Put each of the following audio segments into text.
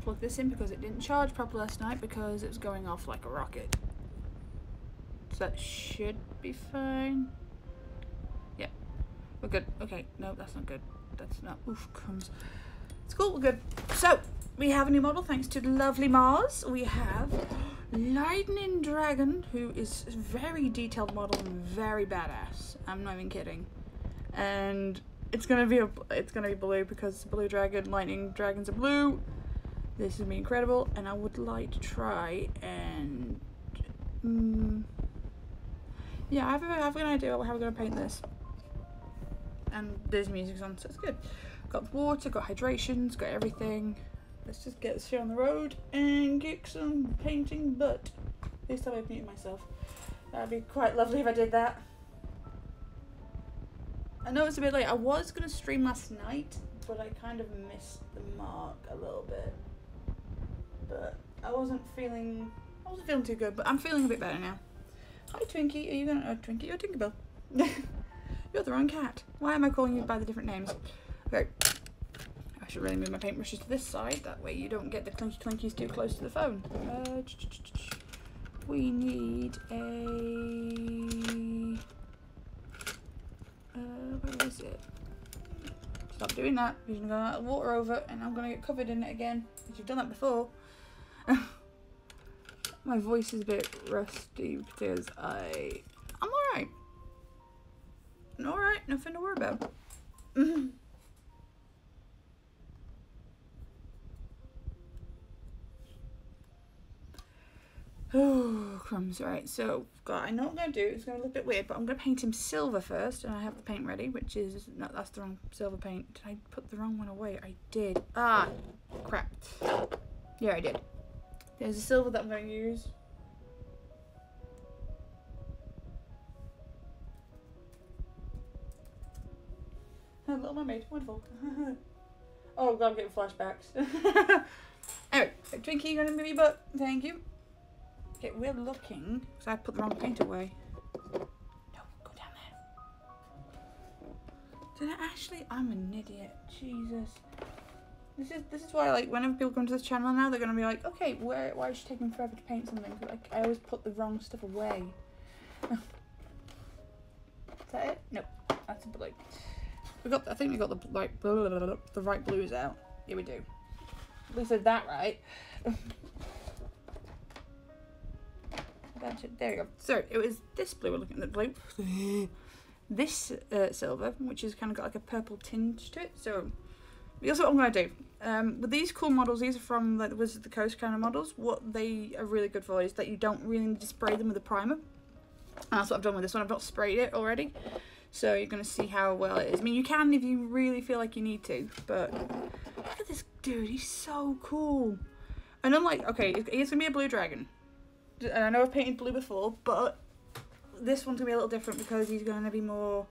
plug this in because it didn't charge properly last night because it was going off like a rocket. So that should be fine. Yeah, we're good. Okay, no, that's not good. That's not, oof, crumbs. It's cool, we're good. So, we have a new model thanks to lovely Mars. We have Lightning Dragon, who is a very detailed model and very badass. I'm not even kidding. And it's gonna be blue because blue dragon, lightning dragons are blue. This is gonna be incredible, and I would like to try and yeah, I have an idea of how we're gonna paint this. And there's music's on, so it's good. Got water, got hydrations, got everything. Let's just get this here on the road and get some painting, but this time I've muted myself. That'd be quite lovely if I did that. I know it's a bit late. I was going to stream last night, but I kind of missed the mark a little bit. But I wasn't feeling too good, but I'm feeling a bit better now. Hi Twinkie, are you going to... Twinkie, you're Tinkerbell. You're the wrong cat. Why am I calling you by the different names? Okay. I should really move my paintbrushes to this side, that way you don't get the clinky clinkies too close to the phone. We need a... where is it? Stop doing that, because you're going to let the water over and I'm going to get covered in it again, because you've done that before. My voice is a bit rusty because I'm alright. Alright, nothing to worry about. Oh, crumbs. Right, so I know what I'm going to do. It's going to look a bit weird, but I'm going to paint him silver first, and I have the paint ready, which is... No, that's the wrong silver paint. Did I put the wrong one away? I did. Ah, crap. Yeah, I did. There's a silver that I'm going to use. Little Mermaid, wonderful. Oh god, I'm getting flashbacks. Anyway, Twinkie, you're gonna move your butt. Thank you. Okay, we're looking, because I put the wrong paint away. No, go down there. Did I actually? I'm an idiot. Jesus. This is why, like, whenever people come to this channel now, they're gonna be like, okay, why is she taking forever to paint something? Like, I always put the wrong stuff away. Is that it? Nope, that's a blue. I think we got the right blues out. Yeah, we do. At least I did that right. There you go. So it was this blue. We're looking at the blue. This silver, which has kind of got like a purple tinge to it. So here's what I'm going to do. With these cool models, these are from like the Wizards of the Coast kind of models. What they are really good for is that you don't really need to spray them with a primer. And that's what I've done with this one. I've not sprayed it already. So you're going to see how well it is. I mean, you can if you really feel like you need to, but look at this dude. He's so cool. And I'm like, okay, he's going to be a blue dragon. And I know I've painted blue before, but this one's going to be a little different because he's going to be more...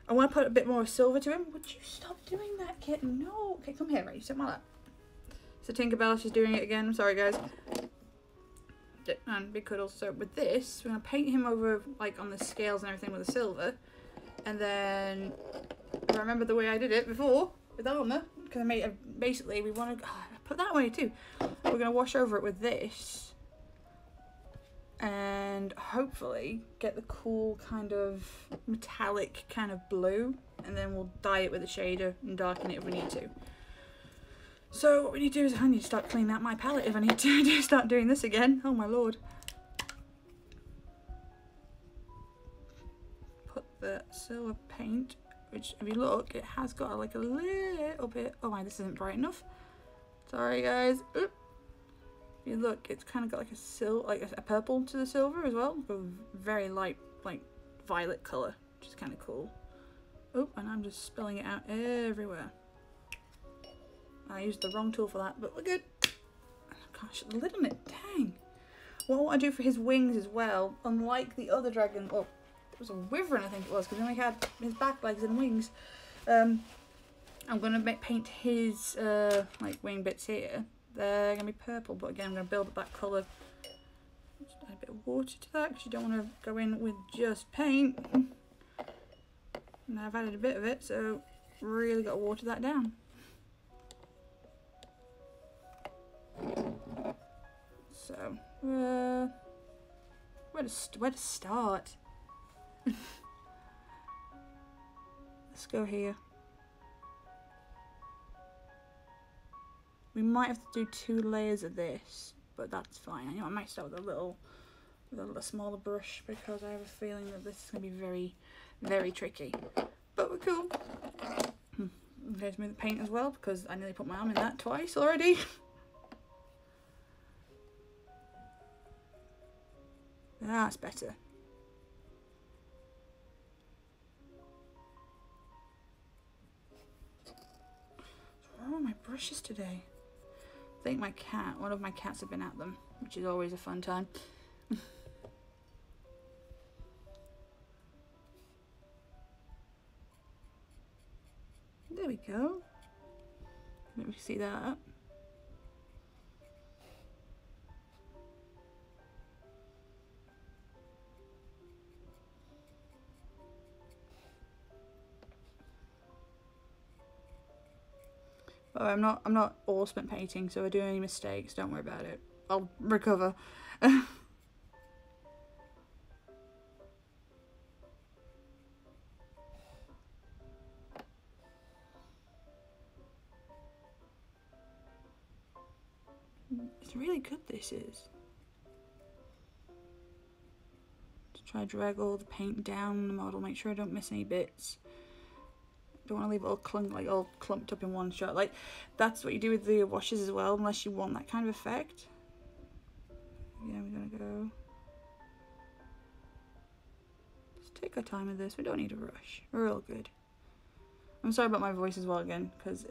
I want to put a bit more silver to him. Would you stop doing that, kitten? No. Okay, come here, right? You sit in my lap. So Tinkerbell, she's doing it again. I'm sorry, guys. And big cuddles. So with this, we're going to paint him over, like, on the scales and everything with the silver. And then I remember the way I did it before with armor, because I made basically we want to put that away too. We're going to wash over it with this and hopefully get the cool kind of metallic kind of blue, and then we'll dye it with a shader and darken it if we need to. So what we need to do is I need to start cleaning out my palette if I need to start doing this again. Oh my lord. The silver paint, which if you look, it has got like a little bit... Oh my, this isn't bright enough. Sorry guys. Oop. If you look, it's kind of got like a purple to the silver as well. A very light, like violet colour, which is kind of cool. Oh, and I'm just spilling it out everywhere. I used the wrong tool for that, but we're good. Gosh, the lid on it, dang. What I want to do for his wings as well, unlike the other dragon, well, it was a wyvern I think it was, because he only had his back legs and wings. I'm going to paint his like wing bits here. They're going to be purple, but again I'm going to build up that colour. Just add a bit of water to that, because you don't want to go in with just paint. And I've added a bit of it, so really got to water that down. So, where to start? Let's go here. We might have to do 2 layers of this, but that's fine. I might start with a smaller brush because I have a feeling that this is going to be very, very tricky. But we're cool. There's me the paint as well because I nearly put my arm in that twice already. That's better. What's wrong with my brushes today? I think one of my cats have been at them, which is always a fun time. There we go. Let me see that. Oh, I'm not all spent painting, so if I do any mistakes, don't worry about it. I'll recover. It's really good, this is. To try to drag all the paint down the model, make sure I don't miss any bits. Don't want to leave it all clumped up in one shot. Like, that's what you do with the washes as well, unless you want that kind of effect. Yeah, we're gonna go. Just take our time with this. We don't need to rush. We're all good. I'm sorry about my voice as well again, because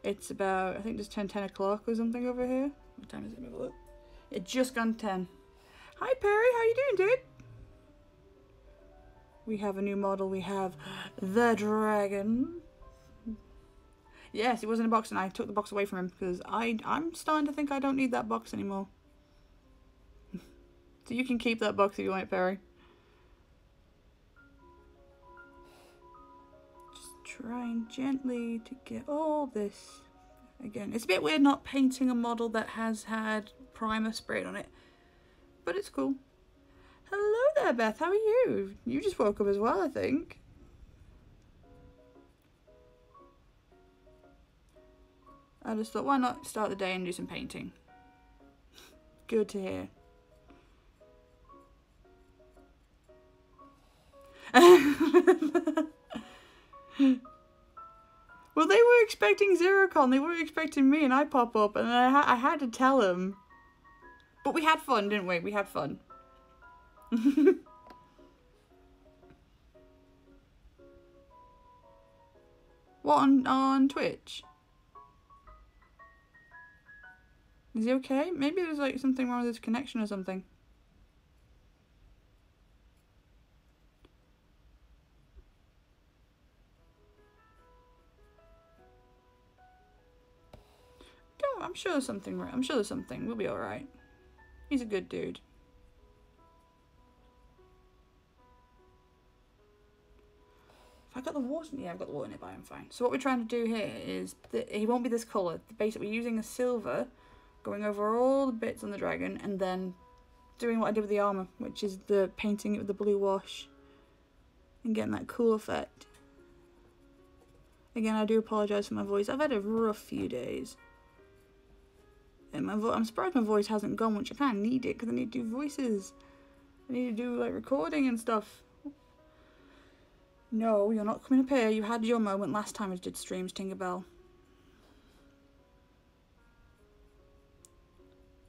it's about, I think just 10 o'clock or something over here. What time is it? Have a look. It's just gone 10. Hi Perry, how you doing, dude? We have a new model. We have the dragon. Yes, it was in a box and I took the box away from him because I'm starting to think I don't need that box anymore. So you can keep that box if you want it, Perry. Just trying gently to get all this. Again, it's a bit weird not painting a model that has had primer sprayed on it, but it's cool. Hello there, Beth. How are you? You just woke up as well, I think. I just thought, why not start the day and do some painting? Good to hear. Well, they were expecting Zerocon. They weren't expecting me, and I pop up, and I had to tell them. But we had fun, didn't we? We had fun. What, on Twitch? Is he okay? Maybe there's like something wrong with his connection or something. I'm sure there's something right. I'm sure there's something. We'll be alright. He's a good dude. If I got the water, yeah, I've got the water nearby, I'm fine. So what we're trying to do here is, he won't be this colour. Basically, we're using a silver, going over all the bits on the dragon, and then doing what I did with the armour, which is the painting it with the blue wash, and getting that cool effect. Again, I do apologise for my voice. I've had a rough few days. And I'm surprised my voice hasn't gone, which I kind of need it, because I need to do voices. I need to do, like, recording and stuff. No, you're not coming up here. You had your moment last time I did streams, Tinkerbell.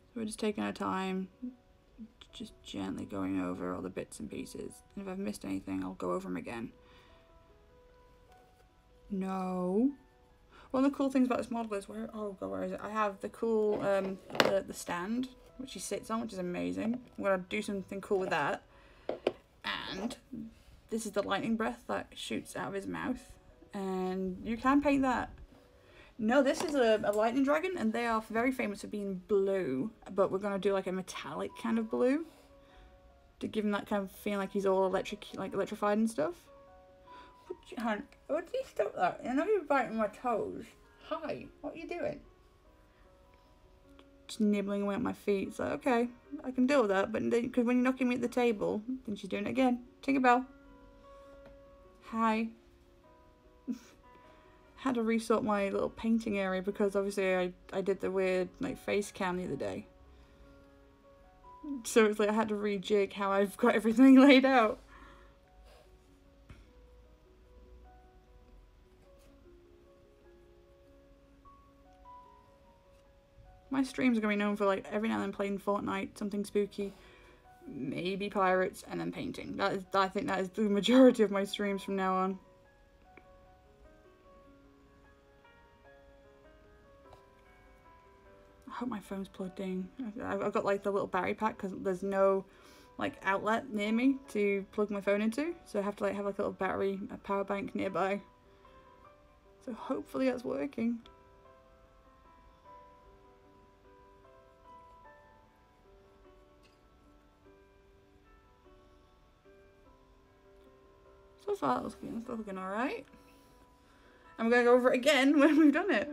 So we're just taking our time, just gently going over all the bits and pieces. And if I've missed anything, I'll go over them again. No. One of the cool things about this model is where is it? I have the cool the stand which he sits on, which is amazing. I'm gonna do something cool with that. And this is the lightning breath that shoots out of his mouth, and you can paint that. No, this is a lightning dragon, and they are very famous for being blue, but we're gonna do like a metallic kind of blue to give him that kind of feeling like he's all electrified and stuff. Hon, would you stop that? I know you're biting my toes. Hi, what are you doing? just nibbling away at my feet. It's like, okay, I can deal with that. But because when you're knocking me at the table, then she's doing it again. Tinkerbell. Hi. Had to resort my little painting area because obviously I did the weird like face cam the other day. So it's like I had to rejig how I've got everything laid out. My streams are going to be known for like every now and then playing Fortnite, something spooky, maybe pirates, and then painting. I think that is the majority of my streams from now on. I hope my phone's plugged in. I've got like the little battery pack because there's no like outlet near me to plug my phone into, so I have to like have like a little battery, a power bank nearby. So hopefully that's working. So far it's looking alright. I'm going to go over it again when we've done it.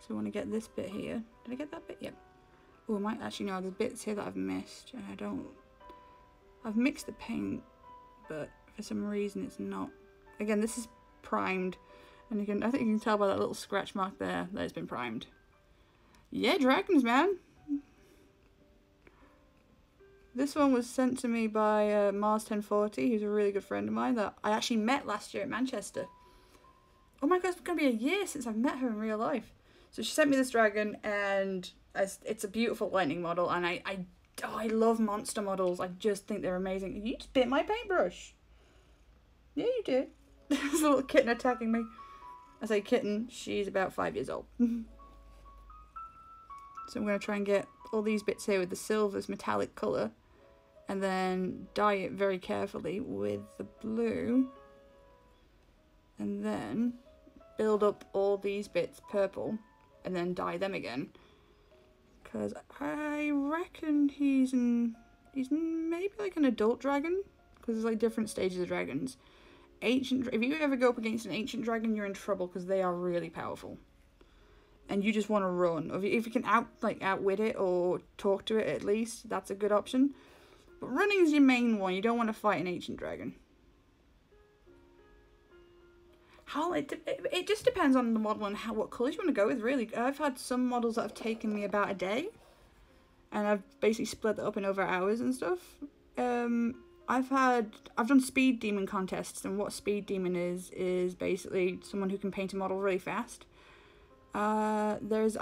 So I want to get this bit here. Did I get that bit? Yep. Oh, I might actually know there's bits here that I've missed. And I've mixed the paint, but for some reason it's not. Again, this is primed. And I think you can tell by that little scratch mark there that it's been primed. Yeah, dragons, man. This one was sent to me by Mars1040, who's a really good friend of mine that I actually met last year at Manchester. Oh my god, it's going to be a year since I've met her in real life. So she sent me this dragon, and it's a beautiful lightning model, and I love monster models. I just think they're amazing. You just bit my paintbrush. Yeah, you did. There's a little kitten attacking me. I say kitten, she's about 5 years old. So I'm going to try and get all these bits here with the silver's metallic colour, and then dye it very carefully with the blue, and then build up all these bits purple, and then dye them again. Because I reckon he's maybe like an adult dragon, because there's like different stages of dragons. If you ever go up against an ancient dragon, you're in trouble because they are really powerful. And you just want to run. If you can outwit it or talk to it at least, that's a good option. But running is your main one. You don't want to fight an ancient dragon. It just depends on the model and what colours you want to go with, really. I've had some models that have taken me about a day, and I've basically split that up in over hours and stuff. I've done speed demon contests, and what speed demon is basically someone who can paint a model really fast. I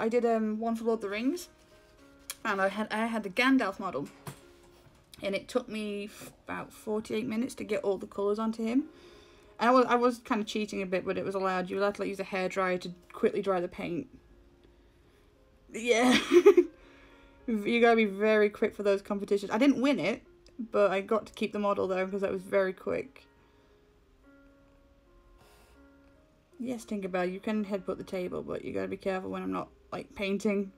did one for Lord of the Rings, and I had the Gandalf model, and it took me about 48 minutes to get all the colours onto him. And I was kind of cheating a bit, but it was allowed. You had to use a hairdryer to quickly dry the paint. Yeah, you gotta be very quick for those competitions. I didn't win it, but I got to keep the model though because that was very quick. Yes, Tinkerbell, you can headbutt the table, but you gotta be careful when I'm not like painting.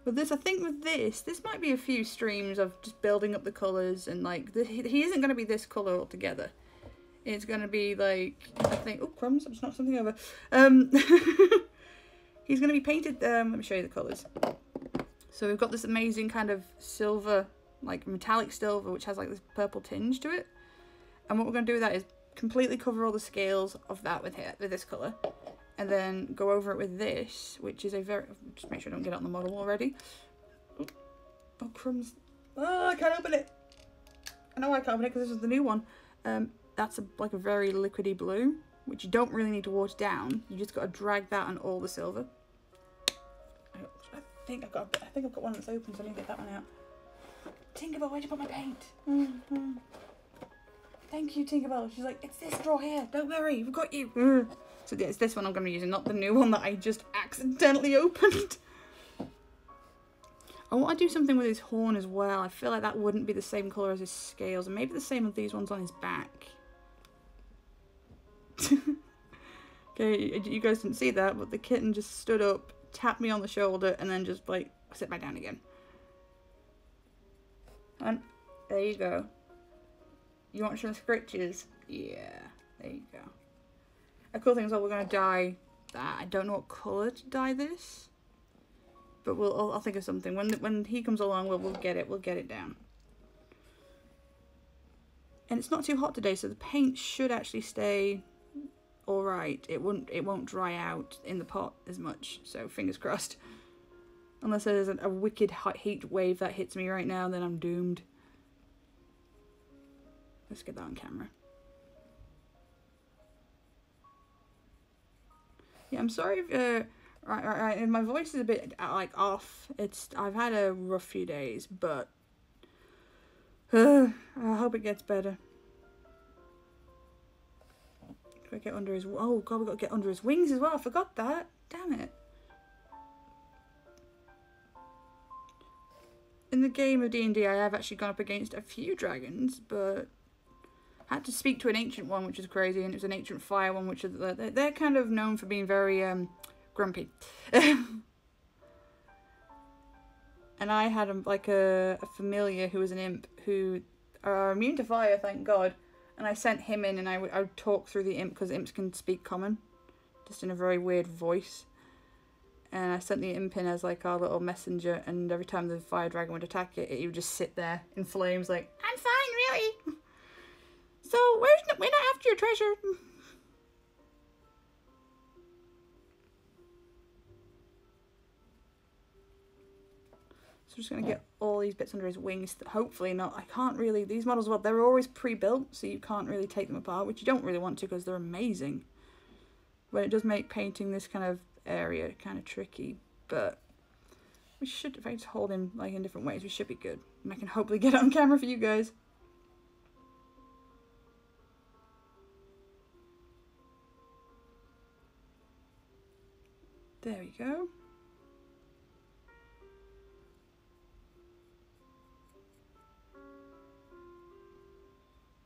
But I think with this might be a few streams of just building up the colours, and like he isn't going to be this colour altogether. It's going to be like, I think, oh crumbs, I just knocked something over. He's going to be painted, let me show you the colours. So we've got this amazing kind of silver, like metallic silver, which has like this purple tinge to it. And what we're going to do with that is completely cover all the scales of that with this colour. And then go over it with this, which is just make sure I don't get it on the model already. Oh, crumbs. Oh, I can't open it. I know I can't open it because this is the new one. That's like a very liquidy blue, which you don't really need to water down. You just got to drag that on all the silver. I think I've got one that's open, so I need to get that one out. Tinkerbell, where'd you put my paint? Thank you, Tinkerbell. She's like, it's this drawer here. Don't worry, we've got you. So it's this one I'm going to be using, not the new one that I just accidentally opened. I want to do something with his horn as well. I feel like that wouldn't be the same colour as his scales, and maybe the same with these ones on his back. Okay, you guys didn't see that, but the kitten just stood up, tapped me on the shoulder, and then just like sit back down again. And there you go. You want some scritches? Yeah, there you go. A cool thing is that we're going to dye that. I don't know what colour to dye this, but I'll think of something. When he comes along, we'll get it down. And it's not too hot today, so the paint should actually stay all right. It won't dry out in the pot as much, so fingers crossed. Unless there's a wicked hot heat wave that hits me right now, then I'm doomed. Let's get that on camera. Yeah, I'm sorry if right, and my voice is a bit like off. I've had a rough few days, but I hope it gets better. Gotta get under his, oh god, we gotta get under his wings as well. I forgot that. Damn it. In the game of D&D, I have actually gone up against a few dragons, but I had to speak to an ancient one, which is crazy, and it was an ancient fire one, which is, they're kind of known for being very grumpy. And I had like a familiar who was an imp who are immune to fire, thank God. And I sent him in, and I would talk through the imp, because imps can speak common, just in a very weird voice. And I sent the imp in as like our little messenger, and every time the fire dragon would attack it, it would just sit there in flames like, I'm fine, really. So we're not after your treasure. So I'm just going to get all these bits under his wings. Hopefully not. I can't really, these models, well, they're always pre-built, so you can't really take them apart, which you don't really want to because they're amazing. But it does make painting this kind of area kind of tricky. But we should, if I just hold him like in different ways, we should be good. And I can hopefully get it on camera for you guys. There we go.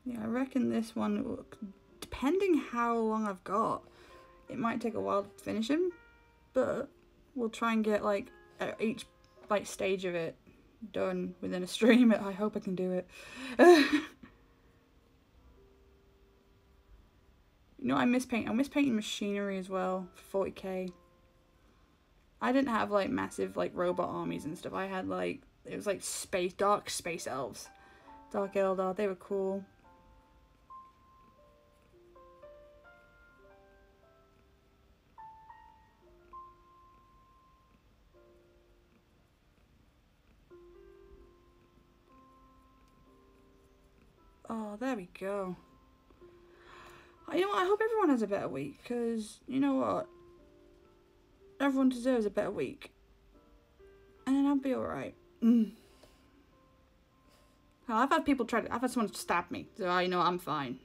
Yeah, I reckon this one, depending how long I've got, it might take a while to finish him, but we'll try and get like each like stage of it done within a stream. I hope I can do it. You know, I miss painting machinery as well for 40k. I didn't have like massive like robot armies and stuff. I had like, it was like dark space elves. Dark Eldar, they were cool. Oh, there we go. You know what, I hope everyone has a better week, because, you know what? Everyone deserves a better week. And then I'll be alright. Well, I've had someone stab me, so you know I'm fine.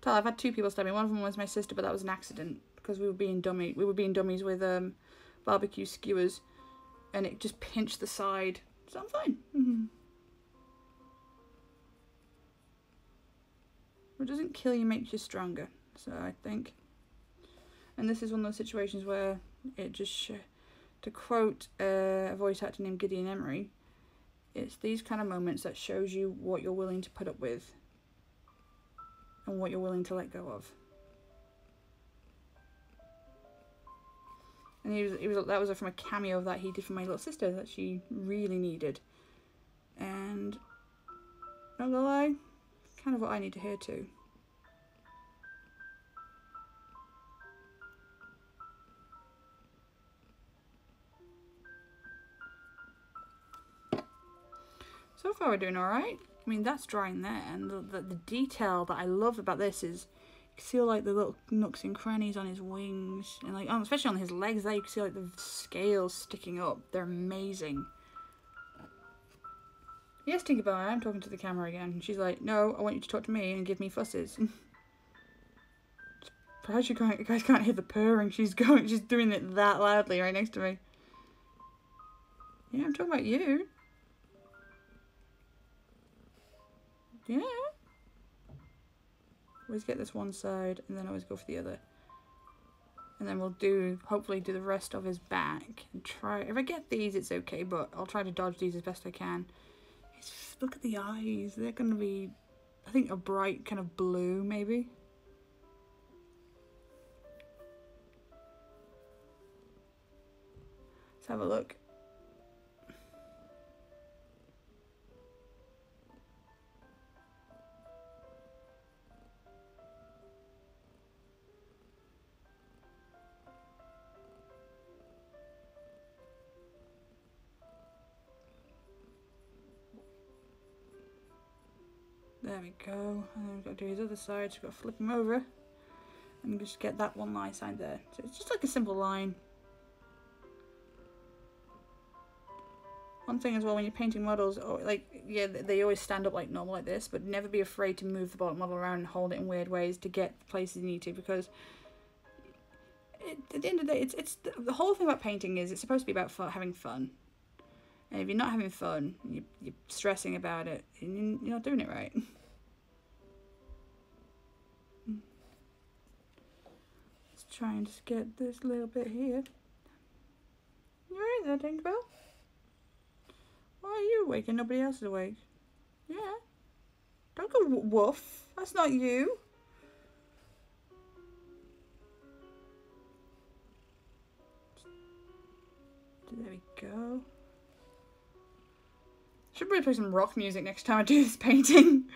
So I've had 2 people stab me. One of them was my sister, but that was an accident, because we were being dummies with barbecue skewers, and it just pinched the side. So I'm fine. What doesn't kill you makes you stronger, so I think. And this is one of those situations where it just, to quote a voice actor named Gideon Emery, it's these kind of moments that shows you what you're willing to put up with and what you're willing to let go of. And that was from a cameo that he did for my little sister that she really needed. And not gonna lie, kind of what I need to hear too. So far we're doing alright. I mean, that's drying there, and the detail that I love about this is you can see all like the little nooks and crannies on his wings, and like especially on his legs there, you can see like the scales sticking up. They're amazing. Yes, Tinkerbell, I'm talking to the camera again. She's like, no, I want you to talk to me and give me fusses. Surprised you guys can't hear the purring. She's doing it that loudly right next to me. Yeah, I'm talking about you. Yeah. Always get this one side and then always go for the other. And then we'll hopefully do the rest of his back and try. If I get these, it's okay, but I'll try to dodge these as best I can. Look at the eyes. They're going to be, I think, a bright kind of blue, maybe. Let's have a look. There we go. And then we've got to do his other side. So we've got to flip him over and just get that one line signed there. So it's just like a simple line. One thing as well, when you're painting models, or like, yeah, they always stand up like normal like this, but never be afraid to move the bottom model around and hold it in weird ways to get the places you need to, because at the end of the day, it's the whole thing about painting is it's supposed to be about having fun. And if you're not having fun, you're stressing about it, and you're not doing it right. Let's try and just get this little bit here. You right there, Tinkerbell? Why are you awake and nobody else is awake? Yeah. Don't go woof. That's not you. There we go. Should really play some rock music next time I do this painting.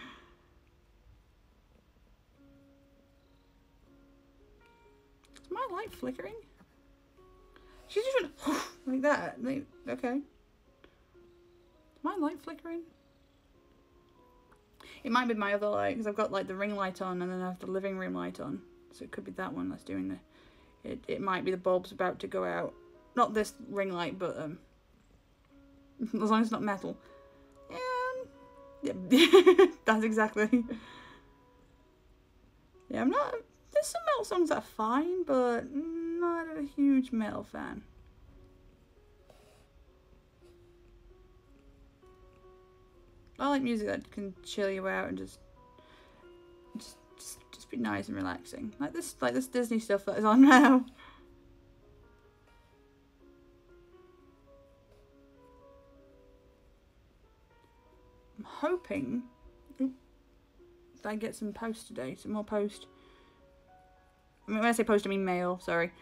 Is my light flickering? She's even like that. Okay. Is my light flickering? It might be my other light, because I've got like the ring light on and then I have the living room light on. So it could be that one that's doing the... It might be the bulb's about to go out. Not this ring light, but as long as it's not metal. Yeah, that's exactly. Yeah, I'm not... There's some metal songs that are fine, but not a huge metal fan. I like music that can chill you out and just be nice and relaxing. Like this Disney stuff that is on now. I'm hoping that I get some post today, some more post. I mean, when I say post, I mean mail, sorry.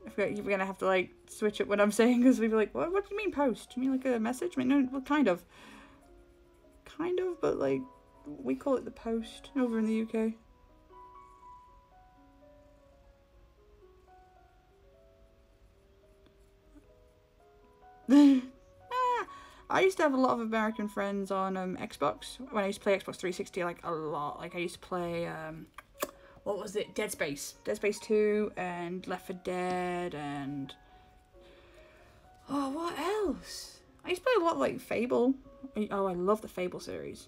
I forgot you're gonna have to like switch up what I'm saying, because people are like, what do you mean post? Do you mean like a message? I mean, no, well, kind of, but like, we call it the post over in the UK. I used to have a lot of American friends on Xbox, when I used to play Xbox 360, like a lot. Like I used to play, what was it? Dead Space 2 and Left 4 Dead and... Oh, what else? I used to play a lot of like Fable. Oh, I love the Fable series.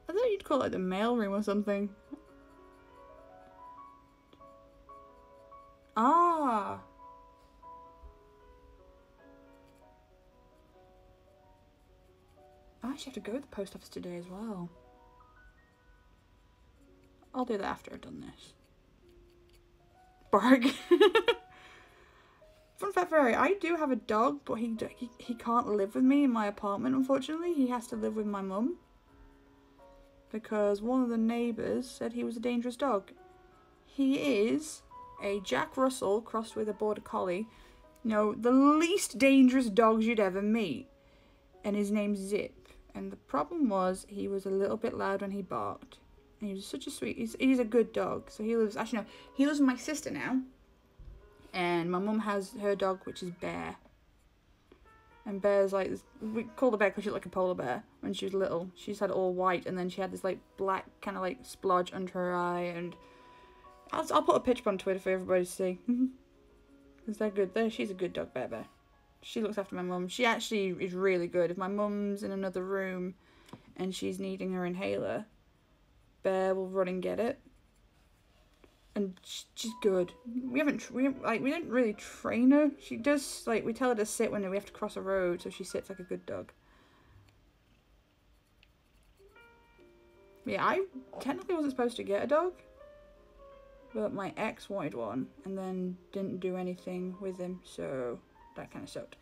I thought you'd call it like the mailroom or something. Ah. I actually have to go to the post office today as well. I'll do that after I've done this. Bark. Fun fact, Ferrari, I do have a dog, but he can't live with me in my apartment, unfortunately. He has to live with my mum. Because one of the neighbours said he was a dangerous dog. He is a Jack Russell crossed with a Border Collie. You know, the least dangerous dogs you'd ever meet. And his name's Zip. And the problem was, he was a little bit loud when he barked. And he was such a sweet... He's a good dog. So he lives... Actually, no. He lives with my sister now. And my mum has her dog, which is Bear. And Bear's like... We called her Bear because she's like a polar bear when she was little. She's had all white. And then she had this like black kind of like splodge under her eye. And I'll put a picture on Twitter for everybody to see. Because they're good. She's a good dog, Bear. She looks after my mum. She actually is really good. If my mum's in another room and she's needing her inhaler, Bear will run and get it. And she's good. We didn't really train her. She does, like, we tell her to sit when we have to cross a road, so she sits like a good dog. Yeah, I technically wasn't supposed to get a dog, but my ex wanted one and then didn't do anything with him, so that kind of sucked.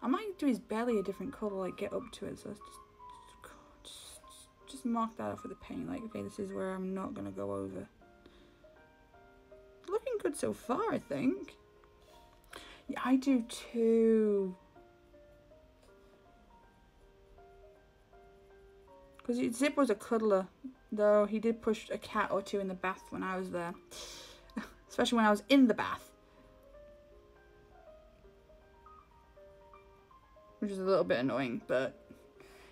I might do his belly a different colour, like get up to it, so just just mark that off with the paint. Like, okay, this is where I'm not going to go over. Looking good so far, I think. Yeah, I do too. Because Zip was a cuddler, though he did push a cat or two in the bath when I was there. Especially when I was in the bath. Which is a little bit annoying, but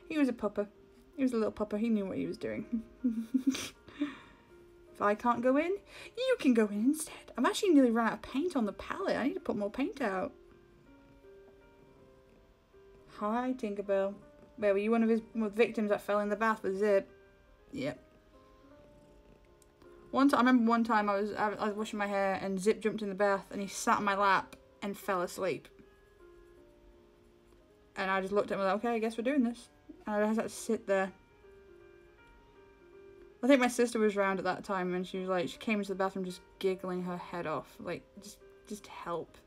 he was a pupper. He was a little pupper. He knew what he was doing. If I can't go in, you can go in instead. I've actually nearly run out of paint on the palette. I need to put more paint out. Hi, Tinkerbell. Where were you one of his victims that fell in the bath with Zip? Yep. I remember one time I was washing my hair and Zip jumped in the bath and he sat on my lap and fell asleep. And I just looked at him and was like, okay, I guess we're doing this. And I just had to sit there. I think my sister was around at that time and she was like, she came into the bathroom just giggling her head off. Like, just help.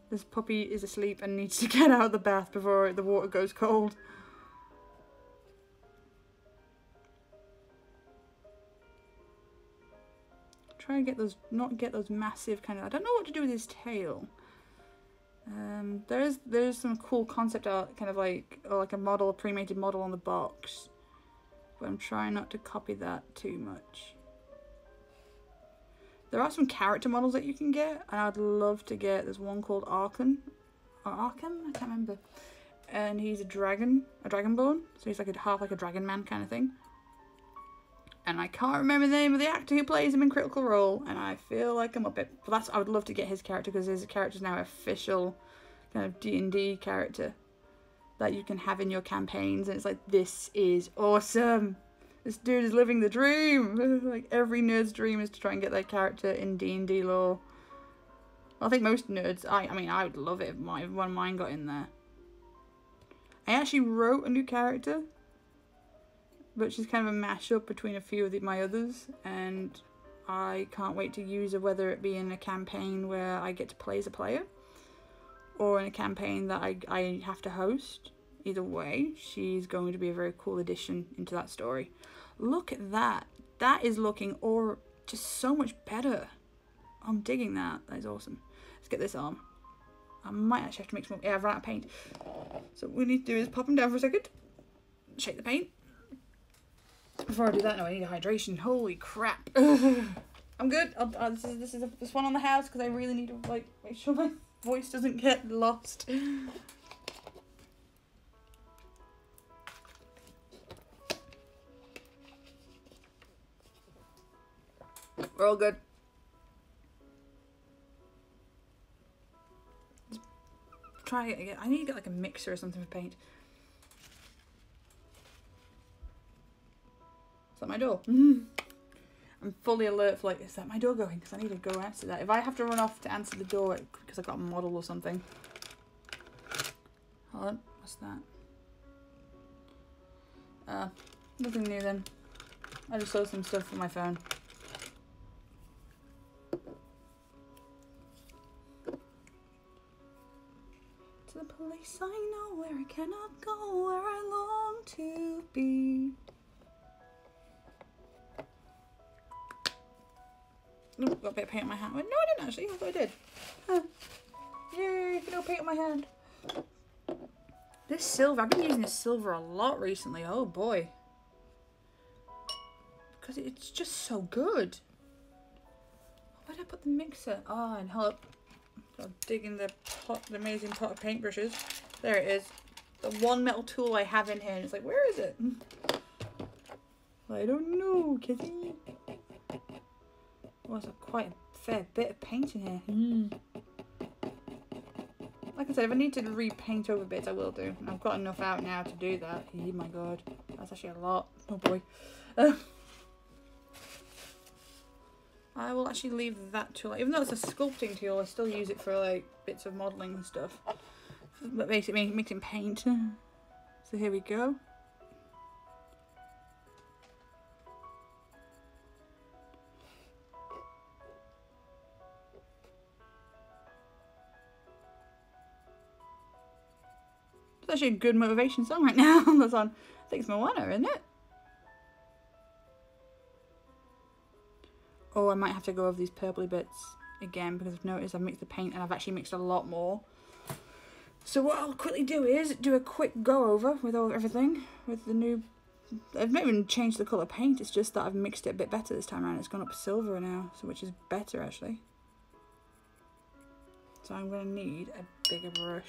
This puppy is asleep and needs to get out of the bath before the water goes cold. Try and get those, not get those massive kind of, I don't know what to do with his tail. There's some cool concept art, kind of like, or like a model, a pre-made model on the box. But I'm trying not to copy that too much. There are some character models that you can get, and I'd love to get, there's one called Arkan, or Arkham, I can't remember. And he's a dragonborn, so he's like a half like a dragon man kind of thing. And I can't remember the name of the actor who plays him in Critical Role, and I feel like I'm up it. But I would love to get his character, because his character is now an official kind of D&D character that you can have in your campaigns, and it's like, this is awesome. This dude is living the dream. Like, every nerd's dream is to try and get their character in D&D lore. I think most nerds, I mean, I would love it if one of mine got in there. I actually wrote a new character, but she's kind of a mashup between a few of my others, and I can't wait to use her, whether it be in a campaign where I get to play as a player, or in a campaign that I have to host. Either way, she's going to be a very cool addition into that story. Look at that. That is looking just so much better. I'm digging that. That is awesome. Let's get this arm. I might actually have to make some more. Yeah, I've run out of paint. So what we need to do is pop them down for a second. Shake the paint. Before I do that, no, I need a hydration. Holy crap. I'm good. This is this one on the house, because I really need to like make sure my voice doesn't get lost. We're all good. Let's try it again. I need to get like a mixer or something for paint. Is that my door? I'm fully alert for like, is that my door going? Because I need to go answer that. If I have to run off to answer the door because I've got a model or something. Hold on, what's that? Nothing new then. I just saw some stuff on my phone. To the place I know, where I cannot go, where I long to be. Ooh, got a bit of paint on my hand. No, I didn't actually. I thought I did. Huh. Yay, no paint on my hand. This silver, I've been using this silver a lot recently. Oh boy. Because it's just so good. Where did I put the mixer? Oh, and hold up. So I'm digging the amazing pot of paintbrushes. There it is. The one metal tool I have in here. And it's like, where is it? I don't know, kitty. Was quite a fair bit of paint in here. Like I said, if I need to repaint over bits, I will do. And I've got enough out now to do that. Oh my god, that's actually a lot. Oh boy. I will actually leave that tool. Even though it's a sculpting tool, I still use it for like bits of modelling and stuff. But basically mixing paint. So here we go. It's actually a good motivation song right now. That's on, I think it's Moana, isn't it? Oh, I might have to go over these purpley bits again because I've noticed I've mixed the paint and I've actually mixed a lot more. So what I'll quickly do is do a quick go over with everything with the new. I've not even changed the colour paint, it's just that I've mixed it a bit better this time around. It's gone up silver now, so which is better actually. So I'm going to need a bigger brush.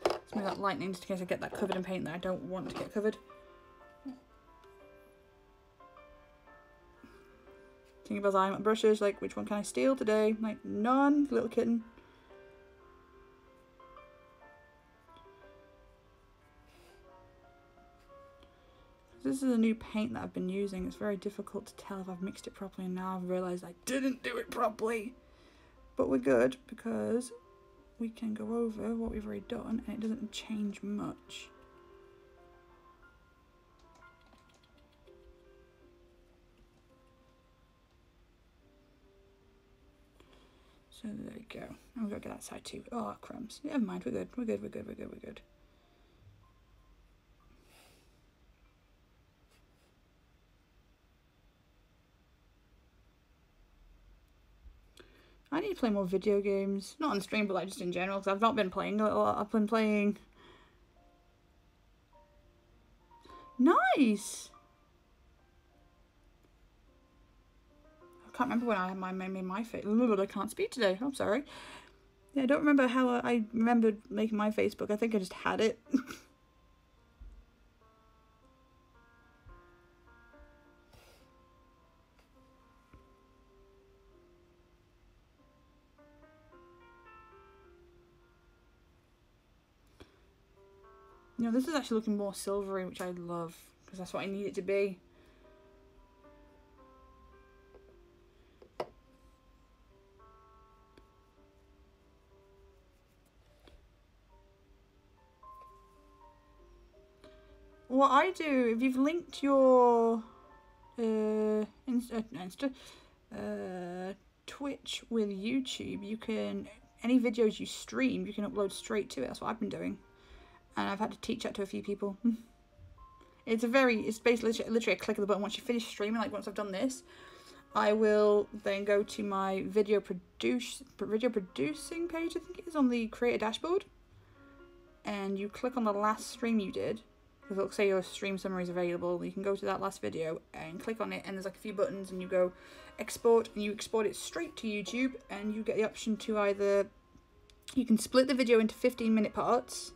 Let's move that lightning just in case I get that covered in paint that I don't want to get covered. Tinkerbell's eyeing my brushes, like which one can I steal today? Like none, little kitten. This is a new paint that I've been using. It's very difficult to tell if I've mixed it properly, and now I've realised I didn't do it properly. But we're good because we can go over what we've already done and it doesn't change much. So there we go. Oh, we've got to get that side too. Oh, crumbs. Never mind, we're good. We're good, we're good, we're good, we're good. I need to play more video games. Not on stream, but like just in general, because I've not been playing a lot. I've been playing... Nice! I can't remember when I had my face. I can't speak today. I'm sorry. Yeah, I don't remember how I remembered making my Facebook. I think I just had it. You know, this is actually looking more silvery, which I love, because that's what I need it to be. What I do, if you've linked your Twitch with YouTube, you can, any videos you stream, you can upload straight to it. That's what I've been doing. And I've had to teach that to a few people. It's basically literally a click of the button. Once you finish streaming, like once I've done this, I will then go to my video producing page, I think it is, on the creator dashboard. And you click on the last stream you did, because it'll say your stream summary is available. You can go to that last video and click on it, and there's like a few buttons, and you go export, and you export it straight to YouTube, and you get the option to either, you can split the video into 15-minute parts,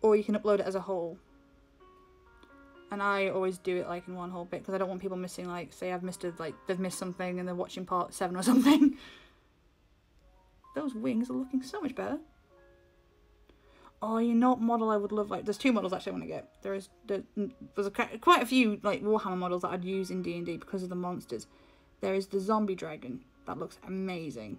or you can upload it as a whole. And I always do it like in one whole bit because I don't want people missing, like, say I've missed they've missed something and they're watching part 7 or something. Those wings are looking so much better. Oh, you know what model I would love? Like, there's 2 models actually I want to get. There's quite a few like Warhammer models that I'd use in D&D because of the monsters. There is the zombie dragon. That looks amazing.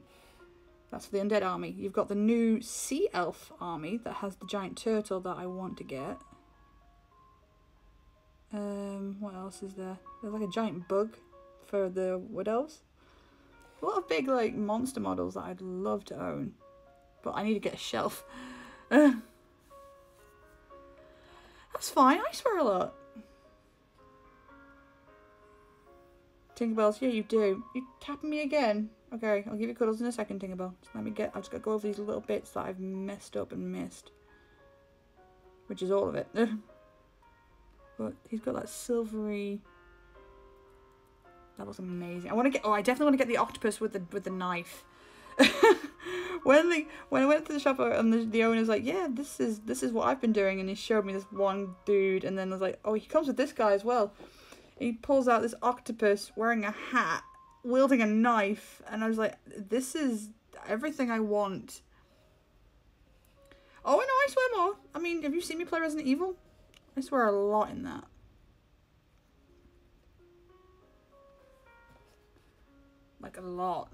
That's for the undead army. You've got the new sea elf army that has the giant turtle that I want to get. What else is there? There's like a giant bug for the wood elves. A lot of big like monster models that I'd love to own, but I need to get a shelf. That's fine. I swear a lot. Tinkerbells, yeah, you do. You tapping me again? Okay, I'll give you cuddles in a second, Tinkerbell. Just let me I've just got to go over these little bits that I've messed up and missed. Which is all of it. But he's got that silvery... That looks amazing. I definitely want to get the octopus with the knife. when I went to the shop and the owner's like, yeah, this is what I've been doing, and he showed me this one dude, and then I was like, oh, he comes with this guy as well. He pulls out this octopus wearing a hat, wielding a knife, and I was like, this is everything I want. Oh, I know, I swear more. I mean, have you seen me play Resident Evil? I swear a lot in that. Like a lot.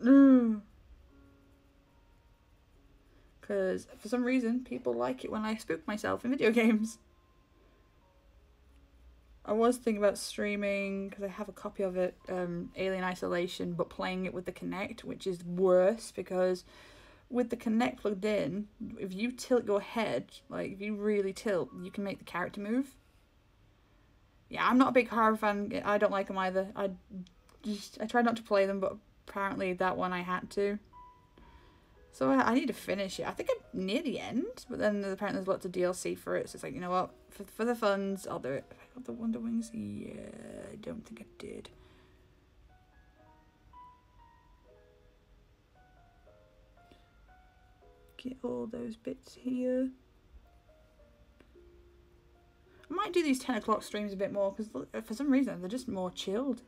Because for some reason, people like it when I spook myself in video games. I was thinking about streaming, because I have a copy of it, Alien Isolation, but playing it with the Kinect, which is worse, because with the Kinect plugged in, if you tilt your head, like if you really tilt, you can make the character move. Yeah, I'm not a big horror fan. I don't like them either. I tried not to play them, but apparently that one I had to. So I need to finish it. I think I'm near the end, but then apparently there's lots of DLC for it. So it's like, you know what? For the funds, I'll do it. Have I got the Wonder Wings? Yeah, I don't think I did. Get all those bits here. I might do these 10 o'clock streams a bit more because for some reason they're just more chilled.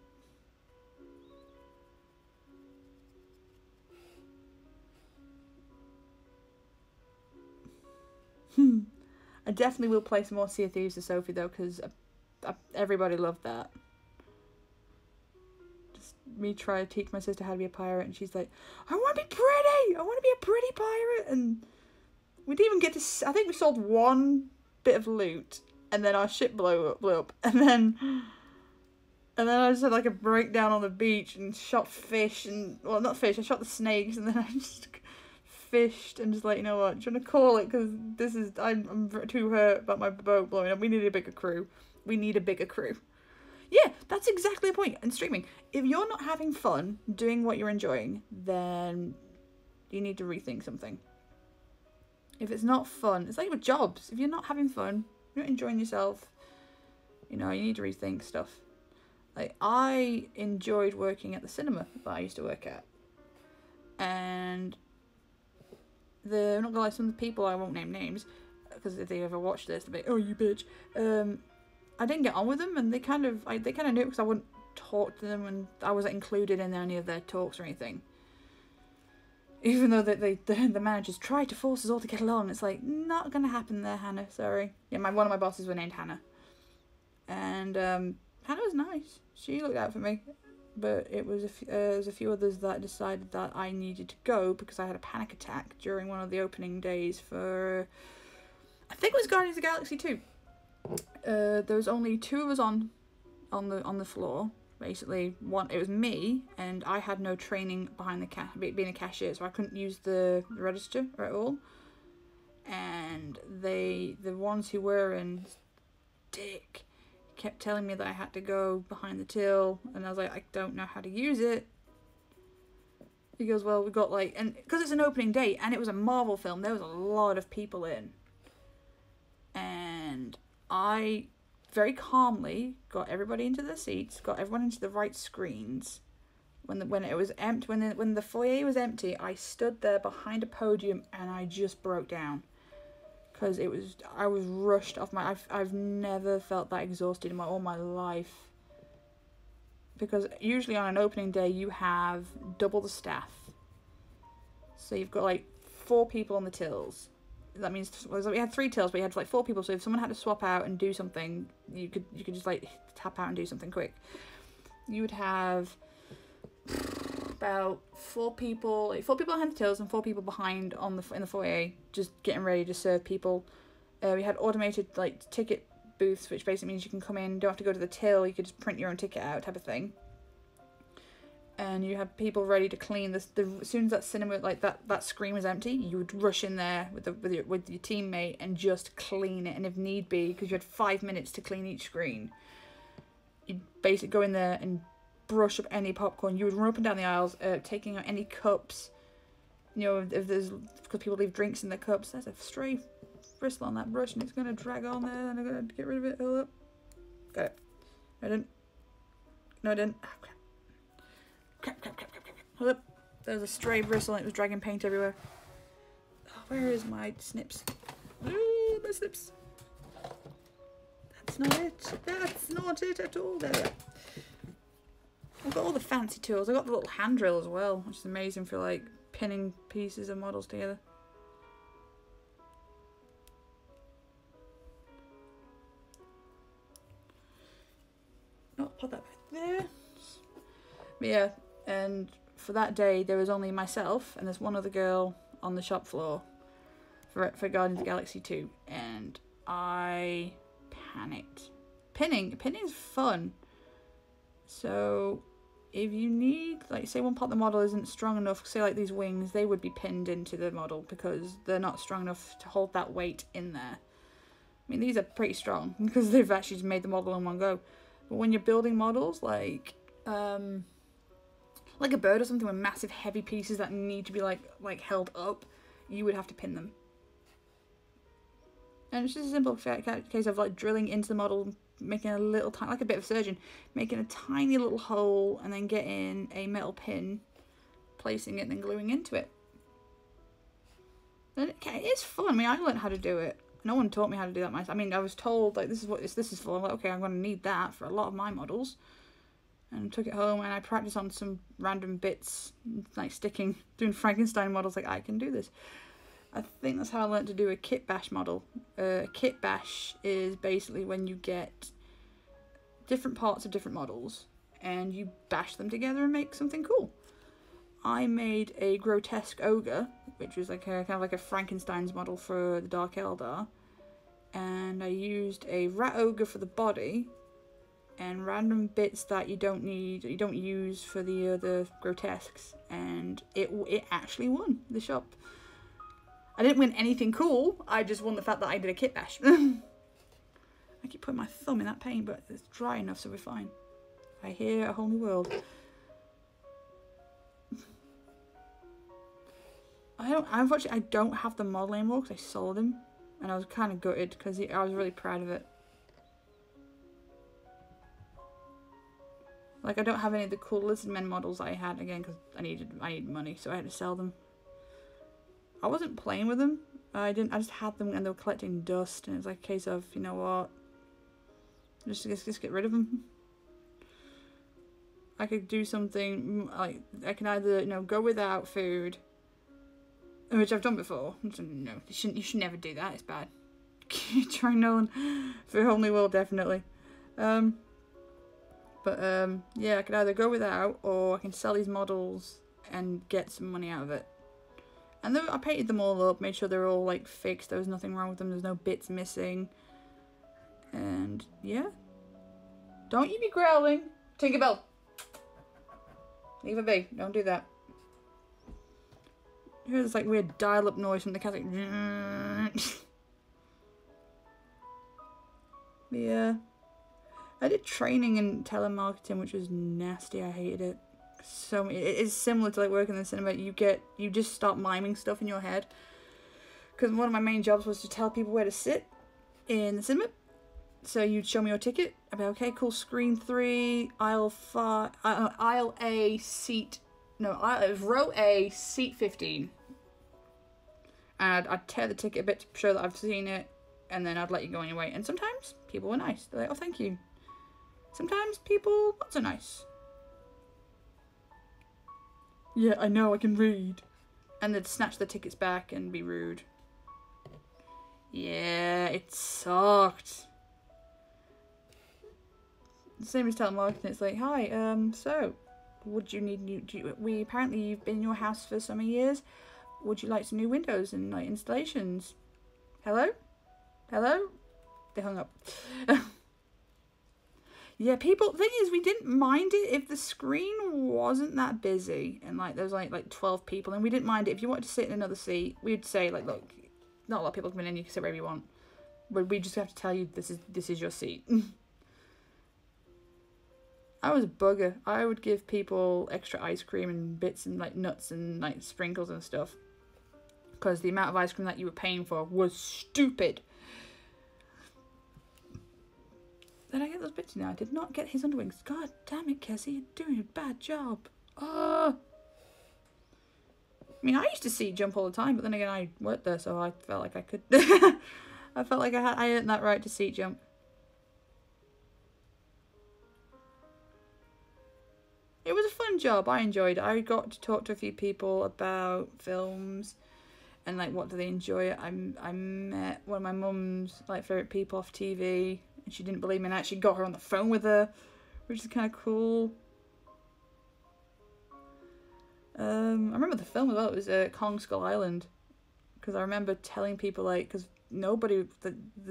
I definitely will play some more Sea of Thieves to Sophie though, because everybody loved that. Just me try to teach my sister how to be a pirate, and she's like, I want to be pretty! I want to be a pretty pirate! And we didn't even get to... I think we sold one bit of loot, and then our ship blew up. And then I just had like a breakdown on the beach and shot fish, and... Well, not fish, I shot the snakes, and then I just... fished and just like, you know what, I'm trying to call it because this is I'm too hurt about my boat blowing up. We need a bigger crew. Yeah, that's exactly the point in streaming. If you're not having fun doing what you're enjoying, then you need to rethink something. If it's not fun, it's like with jobs. If you're not having fun, you're not enjoying yourself, you know, you need to rethink stuff. Like, I enjoyed working at the cinema that I used to work at, and I'm not gonna lie, some of the people, I won't name names, because if they ever watch this, they'll be like, oh, you bitch. I didn't get on with them, and they kind of knew it because I wouldn't talk to them, and I wasn't included in any of their talks or anything. Even though the managers tried to force us all to get along, it's like, not gonna happen there, Hannah, sorry. Yeah, one of my bosses were named Hannah. And Hannah was nice. She looked out for me. But it was a few others that decided that I needed to go because I had a panic attack during one of the opening days for, I think it was Guardians of the Galaxy 2. There was only 2 of us on the floor. Basically, it was me, and I had no training behind being a cashier, so I couldn't use the register at all. And the ones who were in, dick, kept telling me that I had to go behind the till, and I was like, I don't know how to use it. He goes, well, we got like, and because it's an opening day and it was a Marvel film, there was a lot of people in, and I very calmly got everybody into their seats, got everyone into the right screens. When it was empty, when the foyer was empty, I stood there behind a podium and I just broke down. Because I was rushed off I've never felt that exhausted in all my life. Because usually on an opening day you have double the staff. So you've got like 4 people on the tills. That means, we had 3 tills, but you had like 4 people, so if someone had to swap out and do something, you could just like tap out and do something quick. You would have about 4 people behind the tills and 4 people behind in the foyer, just getting ready to serve people. We had automated like ticket booths, which basically means you can come in, don't have to go to the till, you could just print your own ticket out, type of thing. And you had people ready to clean as soon as that cinema, like that screen was empty, you would rush in there with your teammate and just clean it. And if need be, because you had 5 minutes to clean each screen, you'd basically go in there and brush up any popcorn. You would run up and down the aisles, taking out any cups. You know, if there's, because people leave drinks in their cups, there's a stray bristle on that brush and it's gonna drag on there, and I'm gonna get rid of it. Hold up. Got it. I didn't. No, I didn't. Oh, crap. Hold up. There's a stray bristle and it was dragging paint everywhere. Oh, where is my snips? Ooh, my snips. That's not it. That's not it at all. There we are. I've got all the fancy tools. I've got the little hand drill as well, which is amazing for like pinning pieces of models together. Oh, put that back there. But yeah, and for that day there was only myself and there's one other girl on the shop floor for Guardians of the Galaxy 2, and I panicked. Pinning's fun. So if you need, like, say one part of the model isn't strong enough, say like these wings, they would be pinned into the model because they're not strong enough to hold that weight in there. mean, these are pretty strong because they've actually just made the model in one go. But when you're building models like a bird or something with massive heavy pieces that need to be like held up, you would have to pin them. And it's just a simple case of like drilling into the model, making a little tiny, like a bit of a surgeon, making a tiny little hole and then getting a metal pin, placing it and then gluing into it. And it's fun. I mean, I learned how to do it. No one taught me how to do that myself. I mean, I was told like this is what this is for. I'm like, okay, I'm going to need that for a lot of my models. And took it home and I practiced on some random bits, like doing Frankenstein models. Like, I can do this. I think that's how I learned to do a kit bash model. A kit bash is basically when you get different parts of different models and you bash them together and make something cool. I made a grotesque ogre, which was like kind of like a Frankenstein's model for the Dark Eldar, and I used a rat ogre for the body and random bits that you don't use for the other grotesques, and it actually won the shop. I didn't win anything cool, I just won the fact that I did a kit bash. I keep putting my thumb in that paint, but it's dry enough, so we're fine. I hear a whole new world. Unfortunately, I don't have the model anymore because I sold him, and I was kind of gutted because I was really proud of it. Like, I don't have any of the cool Lizardmen models I had, again, because I needed money, so I had to sell them. I wasn't playing with them. I just had them and they were collecting dust, and it was like a case of, you know what, just get rid of them. I could do something like, I can either, you know, go without food, which I've done before. No, you should never do that. It's bad. Try Nolan for a whole new world, definitely. Yeah, I could either go without, or I can sell these models and get some money out of it. And then I painted them all up, made sure they're all like fixed. There was nothing wrong with them. There's no bits missing. And yeah, don't you be growling, Tinkerbell. Leave her be. Don't do that. You hear this like weird dial-up noise from the cat, like. Yeah. I did training in telemarketing, which was nasty. I hated it. So it's similar to like working in the cinema. You just start miming stuff in your head. Because one of my main jobs was to tell people where to sit in the cinema. So you'd show me your ticket. I'd be okay, cool. Screen 3, aisle 5, aisle A, seat. No, row A, seat 15. And I'd tear the ticket a bit to show that I've seen it, and then I'd let you go on your way. And sometimes people were nice. They're like, oh, thank you. Sometimes people not so nice. Yeah, I know, I can read. And they'd snatch the tickets back and be rude. Yeah, it sucked. The same as telemarketing. It's like, hi, so, would you need apparently you've been in your house for so many years. Would you like some new windows and like installations? Hello? Hello? They hung up. Yeah, the thing is, we didn't mind it if the screen wasn't that busy and like there was like 12 people, and we didn't mind it. If you wanted to sit in another seat, we'd say like, look, not a lot of people coming in, you can sit wherever you want. But we just have to tell you this is your seat. I was a bugger. I would give people extra ice cream and bits and like nuts and like sprinkles and stuff, because the amount of ice cream that you were paying for was stupid. Did I get those bits now? I did not get his underwings. God damn it, Kessie, you're doing a bad job. I mean, I used to see jump all the time, but then again, I worked there, so I felt like I could. I felt like I earned that right to seat jump. It was a fun job. I enjoyed it. I got to talk to a few people about films and like what do they enjoy. I met one of my mum's like favourite people off TV, and she didn't believe me, and I actually got her on the phone with her, which is kind of cool. I remember the film as well. It was Kong Skull Island, because I remember telling people like, because the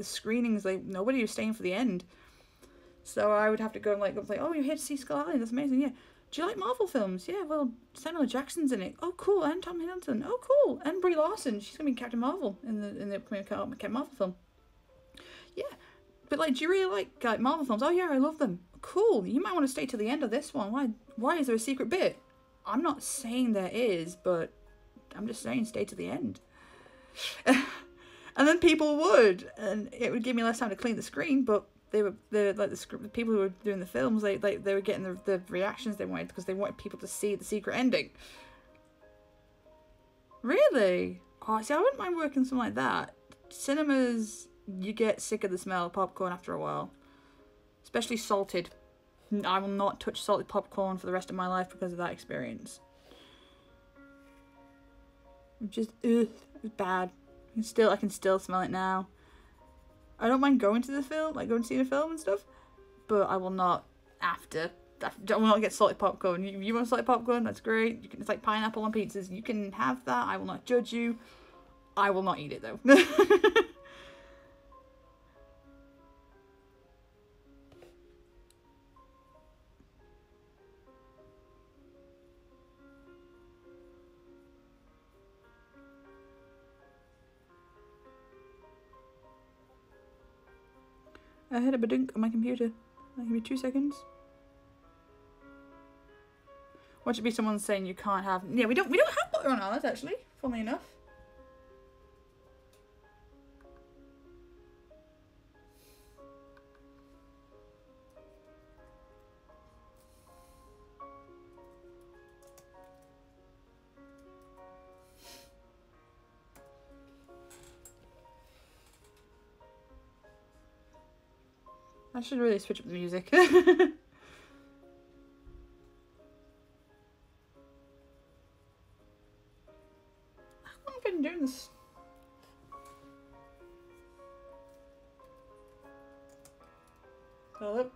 screenings, like nobody was staying for the end, so I would have to go and like oh, you're here to see Skull Island, that's amazing. Yeah, do you like Marvel films? Yeah, well, Samuel Jackson's in it. Oh cool. And Tom Hiddleston. Oh cool. And Brie Larson, she's gonna be Captain Marvel in the upcoming Captain Marvel film. Yeah, but like, do you really like Marvel films? Oh yeah, I love them. Cool. You might want to stay to the end of this one. Why is there a secret bit? I'm not saying there is, but I'm just saying stay to the end. And then people would, and it would give me less time to clean the screen. But they like the people who were doing the films, they were getting the reactions they wanted because they wanted people to see the secret ending. Really? Oh, see, I wouldn't mind working something like that. Cinemas, you get sick of the smell of popcorn after a while, especially salted. I will not touch salted popcorn for the rest of my life because of that experience. Just bad. I can still smell it now. I don't mind going to the film, like going to see the film and stuff, but I will not after. I will not get salted popcorn. You want salted popcorn? That's great. It's like pineapple on pizzas. You can have that. I will not judge you. I will not eat it though. I heard a badunk on my computer. Give me 2 seconds. Watch it be someone saying you can't have. Yeah, we don't have butter on ours actually. Funnily enough. I should really switch up the music. How long have I been doing this? Hello?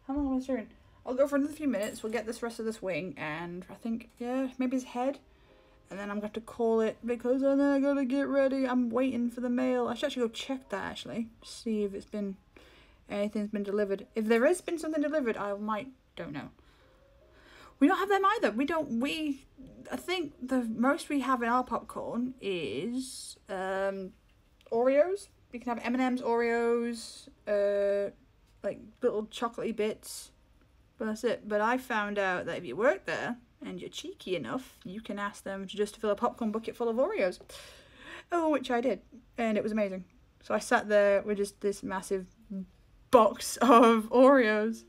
How long am I doing? I'll go for another few minutes. We'll get this rest of this wing, and I think, yeah, maybe his head. And then I'm going to call it because then I gotta get ready. I'm waiting for the mail. I should actually go check that actually. See if anything's been delivered. If there has been something delivered, don't know. We don't have them either. I think the most we have in our popcorn is Oreos. We can have M&M's, Oreos, like little chocolatey bits. But that's it. But I found out that if you work there, and you're cheeky enough, you can ask them to just fill a popcorn bucket full of Oreos. Oh, which I did. And it was amazing. So I sat there with just this massive box of Oreos.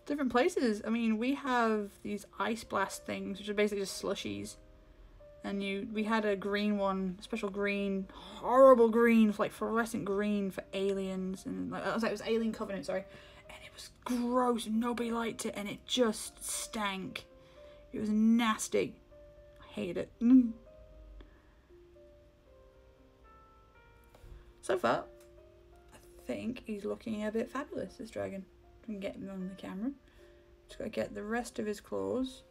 Different places. I mean, we have these ice blast things, which are basically just slushies. And we had a green one, special green, horrible green, like fluorescent green for aliens, and like it was Alien Covenant, sorry, and it was gross. Nobody liked it, and it just stank. It was nasty. I hate it. So far, I think he's looking a bit fabulous. This dragon. I can get him on the camera. Just gotta get the rest of his claws.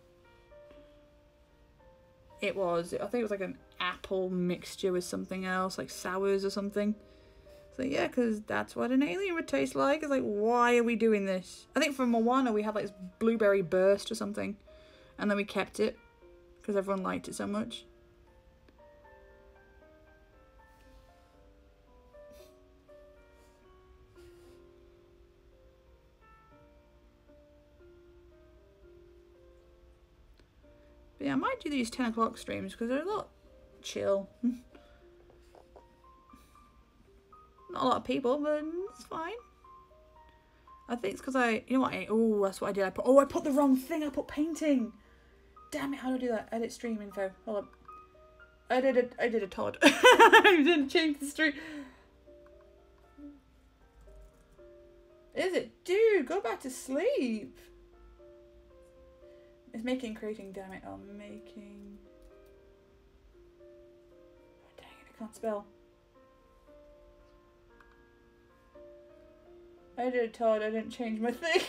I think it was like an apple mixture with something else, like sours or something. So yeah, because that's what an alien would taste like. It's like, why are we doing this? I think for Moana we had like this blueberry burst or something. And then we kept it because everyone liked it so much. But yeah, I might do these 10 o'clock streams because they're a lot chill. Not a lot of people, but it's fine. I think it's because that's what I did. I put the wrong thing. I put painting. Damn it, how do I do that? Edit stream info. Hold up. I did a Todd. I didn't change the stream. Is it? Dude, go back to sleep. It's creating, damn it. Oh, making. Oh, dang it, I can't spell. I did a Todd, I didn't change my thing.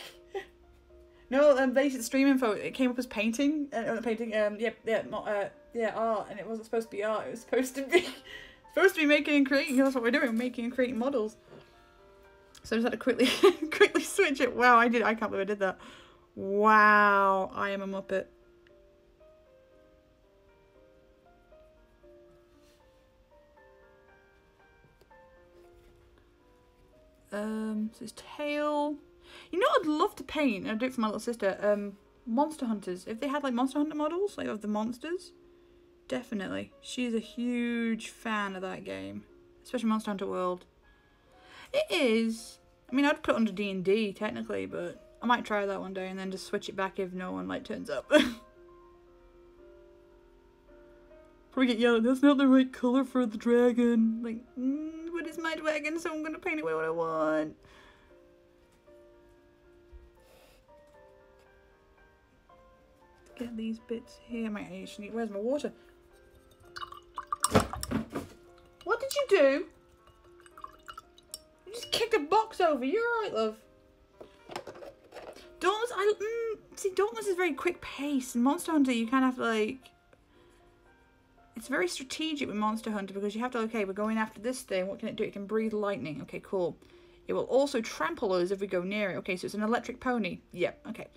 No, basic stream info, it came up as painting. Painting, art, and it wasn't supposed to be art, it was supposed to be Supposed to be making and creating, that's what we're doing, making and creating models. So I just had to quickly quickly switch it. Wow, I can't believe I did that. Wow, I am a Muppet. So it's tail. You know what I'd love to paint, and I do it for my little sister, Monster Hunters. If they had like Monster Hunter models, like of the monsters, definitely. She's a huge fan of that game. Especially Monster Hunter World. It is. I mean, I'd put it under D&D technically, but I might try that one day and then just switch it back if no one like turns up. Probably get yelled, that's not the right colour for the dragon. Like, but it's my dragon, so I'm gonna paint it what I want. Get these bits here. My actually, where's my water? What did you do? You just kicked a box over. You're alright, love. Dauntless, see, Dauntless is very quick pace. In Monster Hunter, you kind of have to, like... It's very strategic with Monster Hunter because you have to, okay, we're going after this thing. What can it do? It can breathe lightning. Okay, cool. It will also trample us if we go near it. Okay, so it's an electric pony. Yep, okay.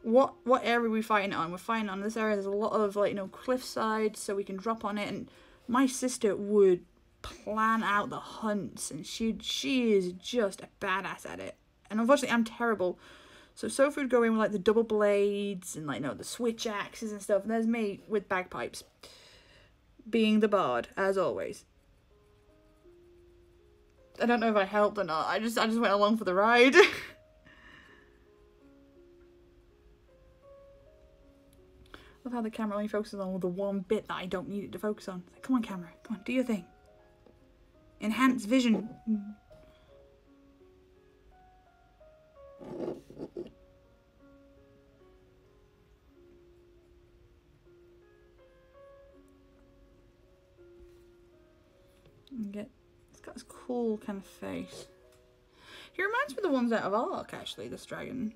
What area are we fighting on? We're fighting on this area. There's a lot of, like, you know, cliffside, so we can drop on it. And my sister would plan out the hunts, and she is just a badass at it. And unfortunately, I'm terrible. So Sophie would go in with, like, the double blades and, like, you know, the switch axes and stuff. And there's me with bagpipes. Being the bard, as always. I don't know if I helped or not. I just went along for the ride. Love how the camera only focuses on the one bit that I don't need it to focus on. Like, come on, camera. Come on, do your thing. Enhance vision. It's got this cool kind of face. He reminds me of the ones out of Ark, actually, this dragon.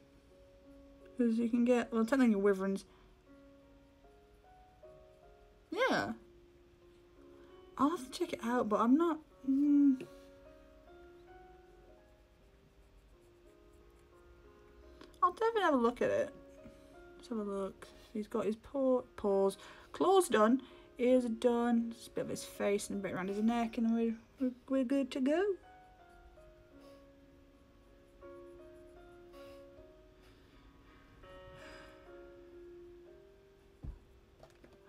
Because you can get, well, technically wyverns. Yeah. I'll have to check it out, but I'm not... I'll definitely have a look at it. Let's have a look. He's got his paws. Claws done. Ears are done. Just a bit of his face and a bit around his neck, and we're good to go.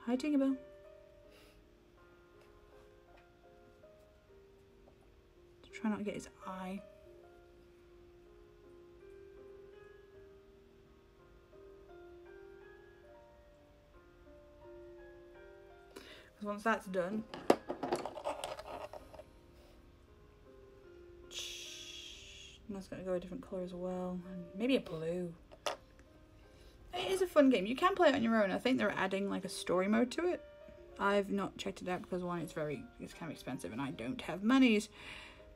Hi, Tinkerbell. Try not to get his eye. Because once that's done, and that's going to go a different colour as well, and maybe a blue. It is a fun game. You can play it on your own. I think they're adding like a story mode to it. I've not checked it out because one, it's kind of expensive, and I don't have monies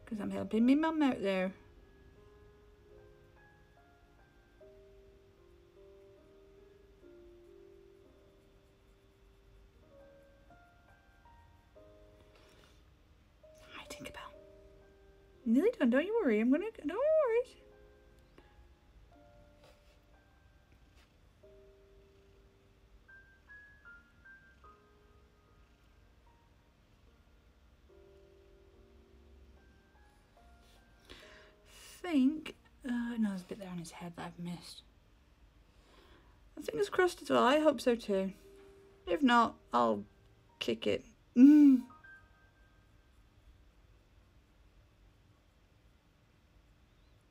because I'm helping my mum out there. Hi, Tinkerbell. Nearly done. Don't you worry. Don't worry. No, there's a bit there on his head that I've missed. I think it's crossed as well. I hope so too. If not, I'll kick it.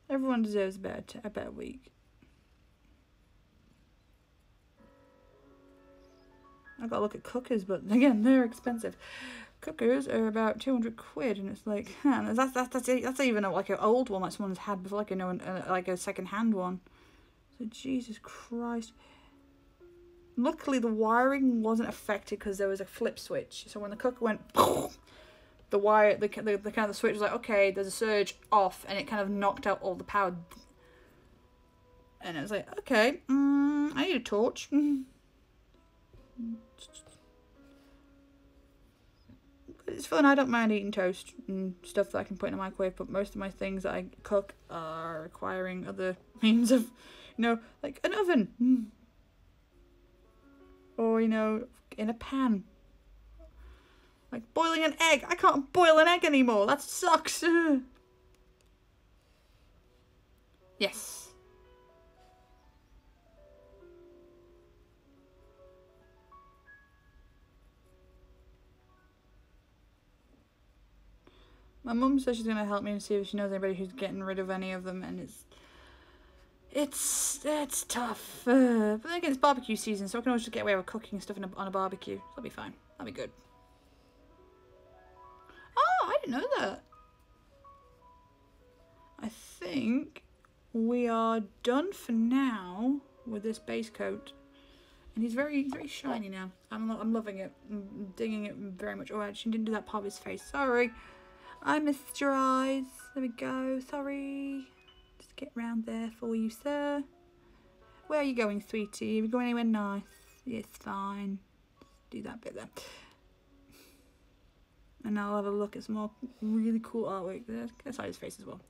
Everyone deserves a better week. I've got to look at cookers, but again, they're expensive. Cookers are about 200 quid, and it's like, that's even like an old one that someone's had before, like, you know, like a second-hand one. So Jesus Christ. Luckily, the wiring wasn't affected because there was a flip switch. So when the cooker went, the wire, the kind of the switch was like, okay, there's a surge off, and it kind of knocked out all the power. And it was like, okay, I need a torch. it's fun. I don't mind eating toast and stuff that I can put in a microwave, but most of my things that I cook are requiring other means of, you know, like an oven. Or, you know, in a pan. Like boiling an egg. I can't boil an egg anymore. That sucks. Yes. My mum says she's gonna help me and see if she knows anybody who's getting rid of any of them, and it's tough. But then again, it's barbecue season, so I can always just get away with cooking stuff on a barbecue. So that'll be fine. That'll be good. Oh, I didn't know that. I think we are done for now with this base coat, and he's very shiny now. I'm loving it. I'm digging it very much. Oh, I actually didn't do that part of his face. Sorry. I missed your eyes. There we go. Sorry. Just get round there for you, sir. Where are you going, sweetie? Are we going anywhere nice? Yes, fine. Just do that bit there. And now I'll have a look at some more really cool artwork there. Inside his face as well.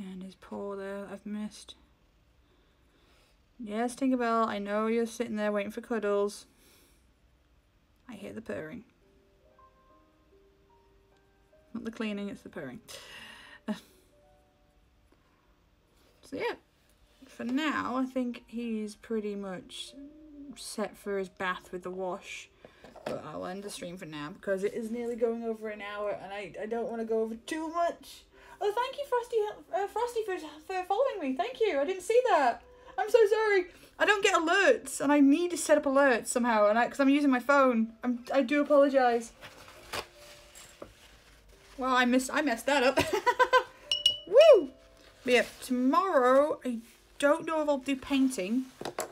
And his paw there that I've missed. Yes, Tinkerbell, I know you're sitting there waiting for cuddles. I hear the purring. Not the cleaning, it's the purring. So yeah, for now, I think he's pretty much set for his bath with the wash. But I'll end the stream for now because it is nearly going over an hour and I don't want to go over too much. Oh, thank you, Frosty, for following me. Thank you. I didn't see that. I'm so sorry. I don't get alerts, and I need to set up alerts somehow, and because I'm using my phone. I do apologize. Well, I messed that up. Woo! But yeah, tomorrow I don't know if I'll do painting.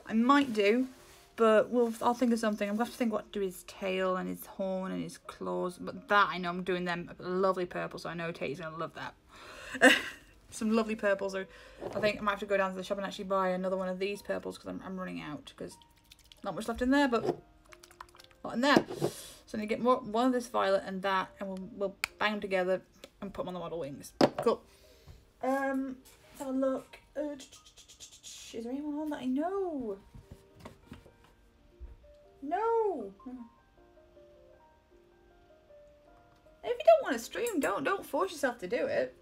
I might do, but I'll think of something. I'm gonna have to think what to do with his tail and his horn and his claws. But that I know I'm doing them lovely purple, so I know Tate's gonna love that. Some lovely purples. I think I might have to go down to the shop and actually buy another one of these purples because I'm running out because not much left in there, but a lot in there. So I need to get one of this violet and that, and we'll bang them together and put them on the model wings. Cool. Let's have a look. Is there anyone on that I know? No. If you don't want to stream, don't force yourself to do it.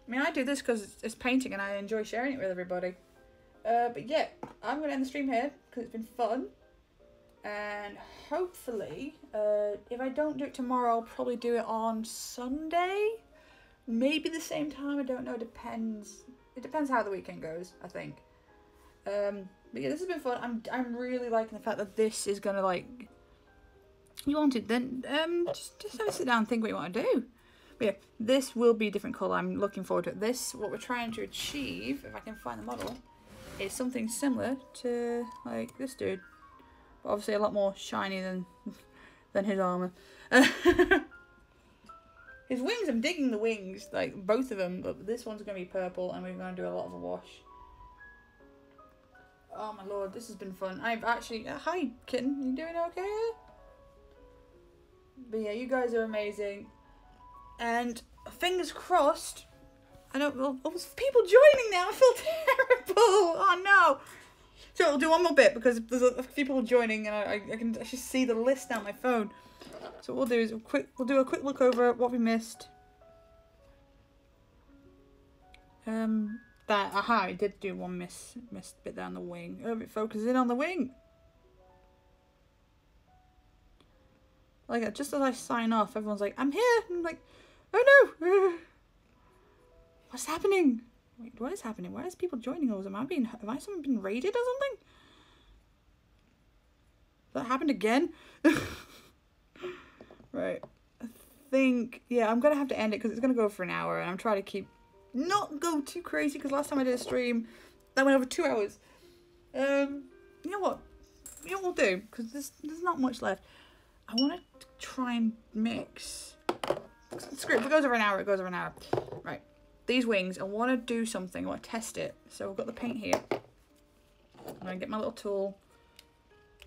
I mean, I do this because it's painting and I enjoy sharing it with everybody. But yeah, I'm going to end the stream here because it's been fun. And hopefully, if I don't do it tomorrow, I'll probably do it on Sunday. Maybe the same time, I don't know, depends. It depends how the weekend goes, I think. But yeah, this has been fun. I'm really liking the fact that this is going to, like... You want it, then just have a sit down and think what you want to do. But yeah, this will be a different colour. I'm looking forward to it. This, what we're trying to achieve, if I can find the model, is something similar to, like, this dude. But obviously a lot more shiny than his armour. His wings, I'm digging the wings, like, both of them. But this one's going to be purple, and we're going to do a lot of a wash. Oh my lord, this has been fun. I've actually... hi, kitten. You doing okay? But yeah, you guys are amazing. And fingers crossed. I don't... Well, there's people joining now. I feel terrible. Oh no. So I'll do one more bit because there's a few people joining and I can actually see the list now on my phone. So what we'll do is we'll do a quick look over what we missed. I did do one missed bit down the wing. Oh, it focuses in on the wing. Like, just as I sign off, everyone's like, I'm here. And I'm like, oh no. What's happening? Wait, what is happening? Why is people joining us? Have I been raided or something? That happened again? Right. I think, yeah, I'm going to have to end it because it's going to go for an hour. And I'm trying to not go too crazy because last time I did a stream, that went over 2 hours. You know what? You know what we'll do? Because there's not much left. I want to try and mix. Screw it. If it goes over an hour, it goes over an hour. Right. These wings, I want to do something. I want to test it. So I've got the paint here. I'm going to get my little tool.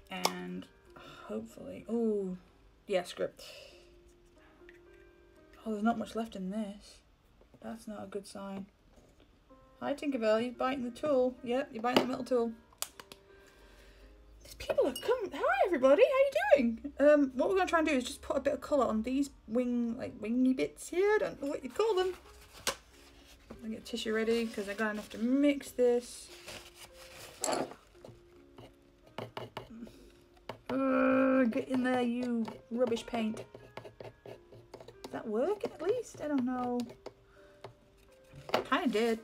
And hopefully... Oh, yeah, screw it. Oh, there's not much left in this. That's not a good sign. Hi, Tinkerbell. You're biting the tool. Yep, you're biting the metal tool. These people are coming. Hi, everybody. How you doing? What we're going to try and do is just put a bit of colour on these wingy bits here. I don't know what you call them. I'll get tissue ready because I'm going to have to mix this. Get in there, you rubbish paint. Does that work at least? I don't know. Kind of did.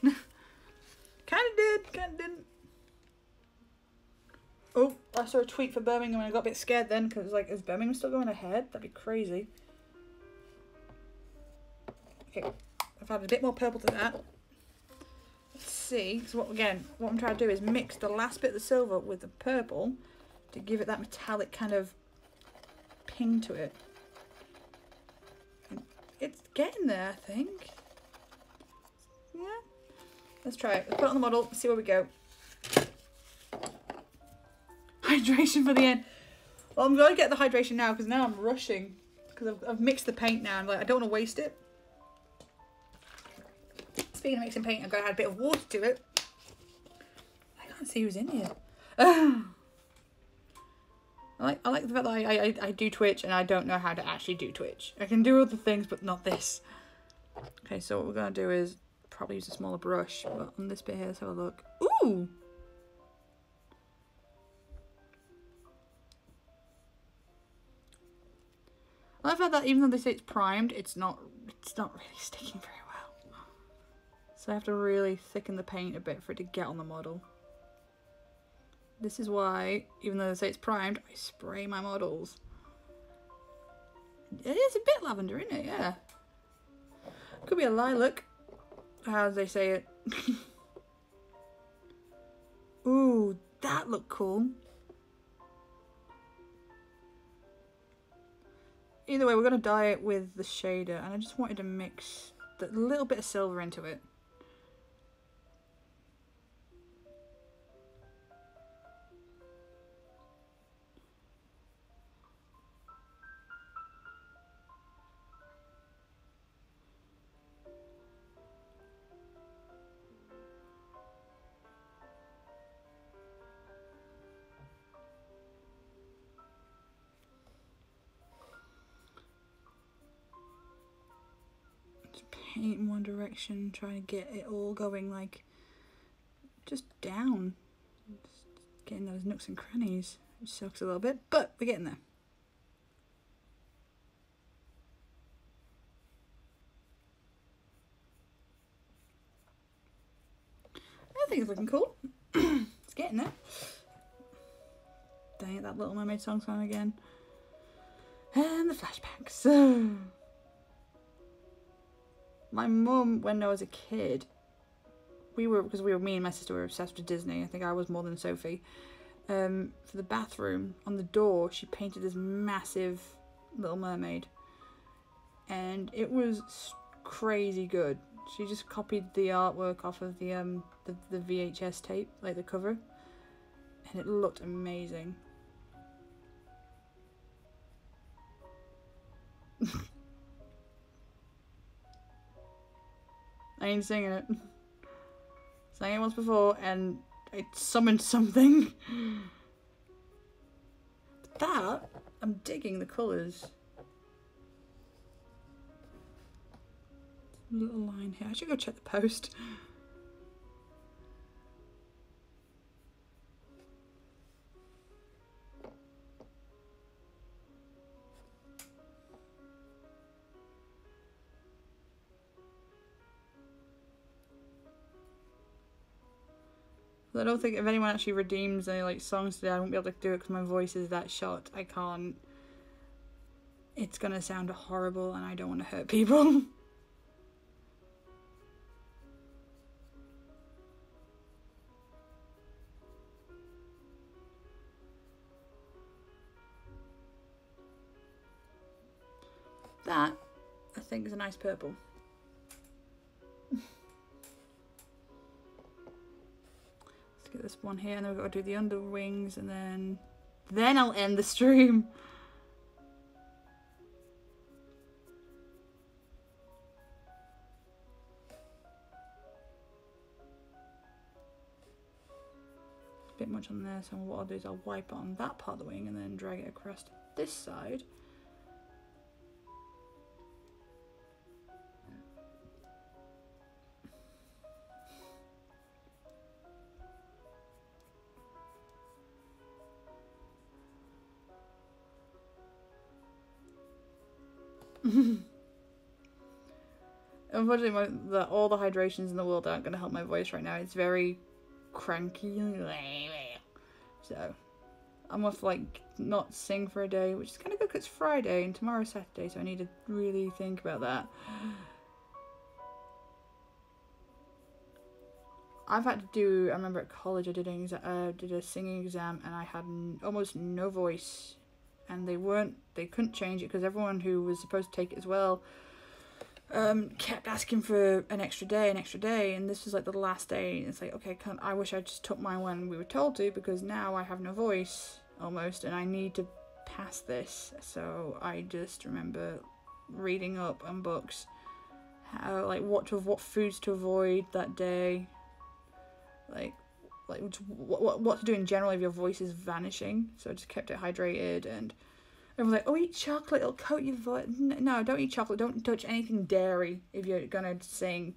Kind of did. Kind of didn't. Oh, I saw a tweet for Birmingham and I got a bit scared then because like, is Birmingham still going ahead? That'd be crazy. Okay, I've added a bit more purple to that. Let's see. So what I'm trying to do is mix the last bit of the silver with the purple to give it that metallic kind of ping to it. And it's getting there, I think. Yeah. Let's try it. Let's put it on the model, see where we go. Hydration for the end. Well, I'm going to get the hydration now because now I'm rushing. Because I've mixed the paint now and like, I don't want to waste it. Speaking of mixing paint, I've got to add a bit of water to it. I can't see who's in here. I like the fact that I do Twitch and I don't know how to actually do Twitch. I can do other things, but not this. Okay, so what we're going to do is probably use a smaller brush. But on this bit here, let's have a look. Ooh! I love how that even though they say it's primed, it's not really sticking very well. So I have to really thicken the paint a bit for it to get on the model. This is why, even though they say it's primed, I spray my models. It is a bit lavender, isn't it? Yeah. Could be a lilac, how they say it. Ooh, that looked cool. Either way, we're going to dye it with the shader, and I just wanted to mix the little bit of silver into it. Paint in one direction, trying to get it all going like just down, just getting those nooks and crannies, which sucks a little bit, but we're getting there. I think it's looking cool. It's getting there. Dang it, that Little Mermaid song's on again. And the flashbacks. My mum, when I was a kid, me and my sister were obsessed with Disney. I think I was more than Sophie. For the bathroom, on the door, she painted this massive Little Mermaid. And it was crazy good. She just copied the artwork off of the VHS tape, like the cover. And it looked amazing. I ain't singing it. Sang it once before and I summoned something. But that, I'm digging the colours. Little line here. I should go check the post. I don't think if anyone actually redeems any like songs today, I won't be able to do it because my voice is that shot. I can't. It's gonna sound horrible and I don't want to hurt people. That, I think, is a nice purple. Let's get this one here, and then we've got to do the underwings, and then I'll end the stream. Bit much on there, so what I'll do is I'll wipe it on that part of the wing and then drag it across this side. Unfortunately, all the hydrations in the world aren't going to help my voice right now. It's very cranky, so I'm off like not sing for a day, which is kind of good because it's Friday and tomorrow's Saturday, so I need to really think about that. I've had to do, I remember at college I did a singing exam and I had almost no voice, and they couldn't change it because everyone who was supposed to take it as well kept asking for an extra day, and this was like the last day. It's like, okay, I wish I just took mine when we were told to, because now I have no voice almost and I need to pass this. So I just remember reading up on books how, like, what foods to avoid that day, like what to do in general if your voice is vanishing. So I just kept it hydrated, and everyone's like, oh, eat chocolate, it'll coat your voice. No, don't eat chocolate. Don't touch anything dairy if you're going to sing,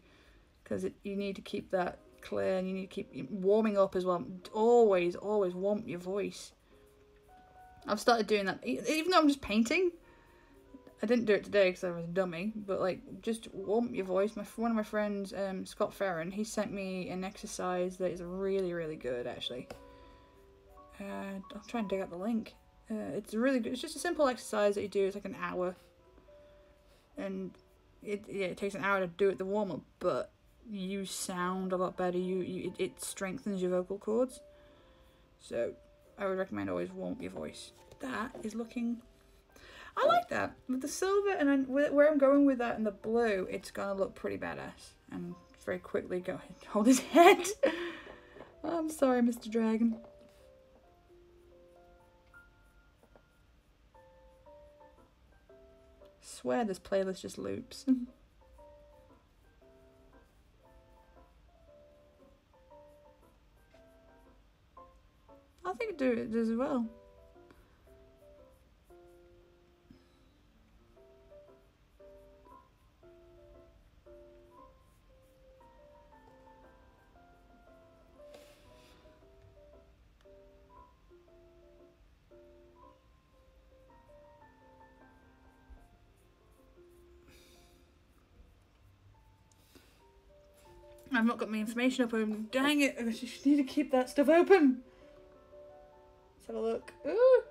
because you need to keep that clear, and you need to keep warming up as well. Always warm your voice. I've started doing that, even though I'm just painting. I didn't do it today because I was a dummy, but like, just warm your voice. One of my friends, Scott Ferron, he sent me an exercise that is really, really good, actually. I'll try and dig out the link. It's really good. It's just a simple exercise that you do. It's like an hour, and it takes an hour to do it, the warm up, but you sound a lot better. It strengthens your vocal cords. So I would recommend always warm up your voice. That is looking. I like that with the silver, and then where I'm going with that and the blue, it's gonna look pretty badass. And very quickly go ahead and hold his head. I'm sorry, Mr. Dragon. Swear this playlist just loops. I think it does as well. I've not got my information up open. Dang it, I just need to keep that stuff open. Let's have a look. Ooh.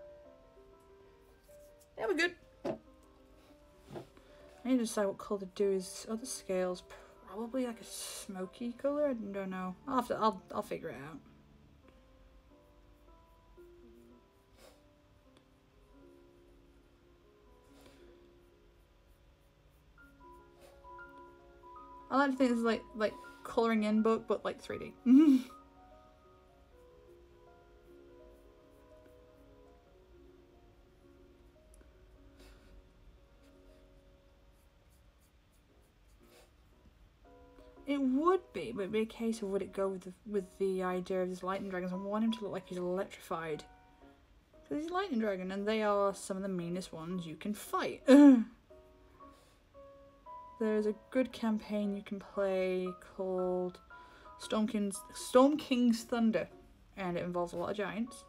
Yeah, we're good. I need to decide what colour to do his other scales. Probably like a smoky colour. I don't know. I'll figure it out. I like to think it's like colouring in book, but like 3D. It would be, but it'd be a case of would it go with the idea of these lightning dragons. I want him to look like he's electrified, because he's a lightning dragon, and they are some of the meanest ones you can fight. There's a good campaign you can play called Storm King's Thunder, and it involves a lot of giants,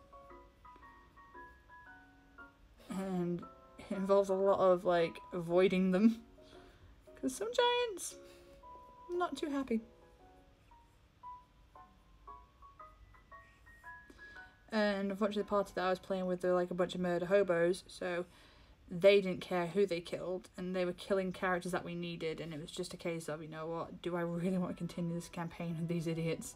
and it involves a lot of like avoiding them, because some giants, I'm not too happy. And unfortunately the party that I was playing with, they're like a bunch of murder hobos, so they didn't care who they killed, and they were killing characters that we needed, and it was just a case of, you know what, do I really want to continue this campaign with these idiots?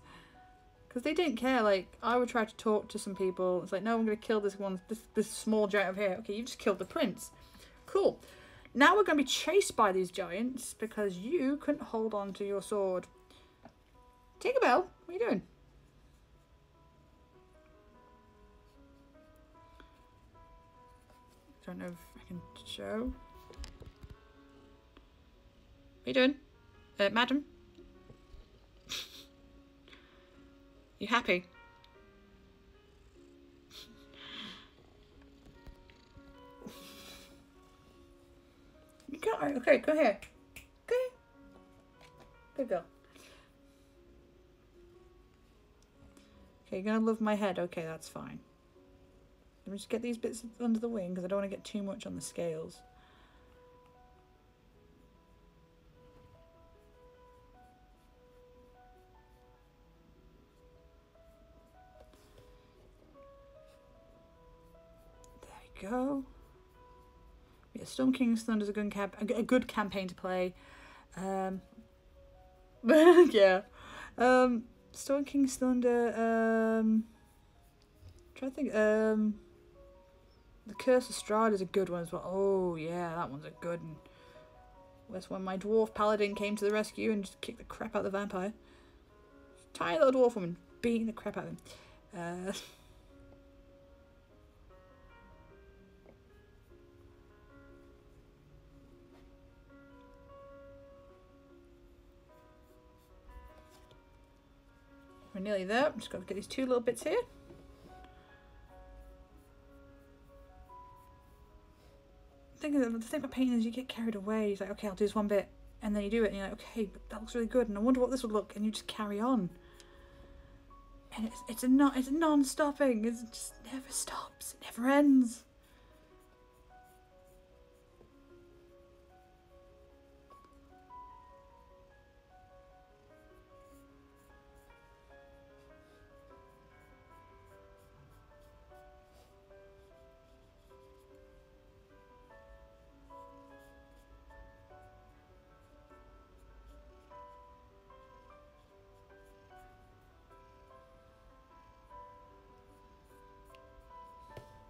Because they didn't care. Like, I would try to talk to some people, it's like, no, I'm going to kill this one, this small giant over here. Okay, you just killed the prince. Cool. Now we're going to be chased by these giants because you couldn't hold on to your sword. Tinkerbell, what are you doing? I don't know if I can show. What are you doing? Madam? You happy? You got her. Okay, go here. Go here. Good girl. Okay, you're gonna love my head. Okay, that's fine. Let me just get these bits under the wing because I don't want to get too much on the scales. There we go. Yeah, Storm King's Thunder is a good campaign to play. Yeah. Storm King's Thunder. Try to think. The Curse of Strahd is a good one as well. Oh yeah, that one's a good one. That's when my dwarf paladin came to the rescue and just kicked the crap out of the vampire. Tiny little dwarf woman beating the crap out of him. We're nearly there. I'm just going to get these two little bits here. The thing about painting is you get carried away. It's like, okay, I'll do this one bit, and then you do it, and you're like, okay, but that looks really good, and I wonder what this would look, and you just carry on. And it's non-stopping. It just never stops. It never ends.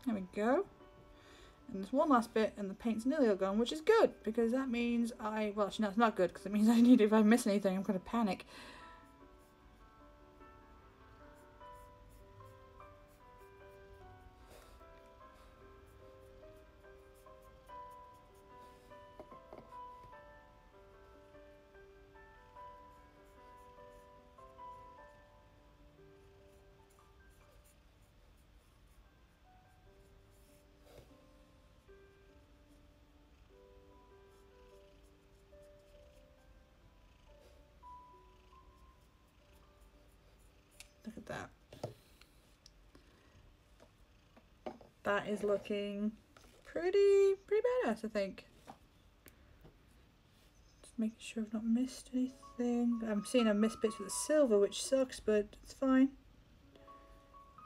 There we go. And there's one last bit and the paint's nearly all gone, which is good because that means well, actually no, it's not good because it means if I miss anything, I'm going to panic. Look at that. That is looking pretty badass, I think. Just making sure I've not missed anything. I'm seeing I missed bits with the silver, which sucks, but it's fine.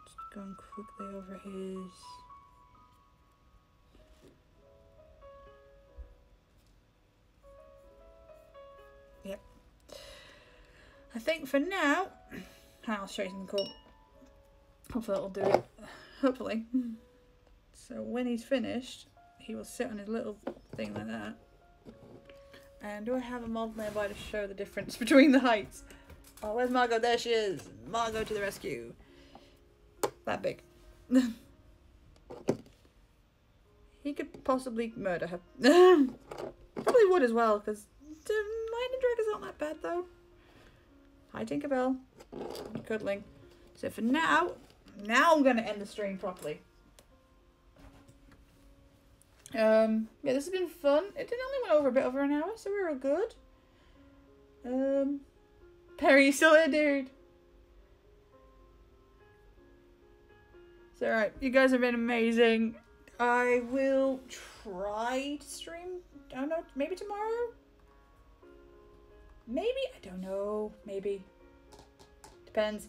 Just going quickly over his... Yep. I think for now, I'll show you something cool. Hopefully that'll do it. Hopefully. So when he's finished, he will sit on his little thing like that. And do I have a model nearby to show the difference between the heights? Oh, where's Margot? There she is. Margot to the rescue. That big. He could possibly murder her. Probably would as well, because lightning dragon's not that bad though. Hi Tinkerbell. Cuddling. So for now I'm going to end the stream properly. Yeah, this has been fun. It only went over a bit over an hour, so we were all good. Perry, you still there, dude? It's alright. You guys have been amazing. I will try to stream, I don't know, maybe tomorrow? Maybe? I don't know. Maybe. Depends.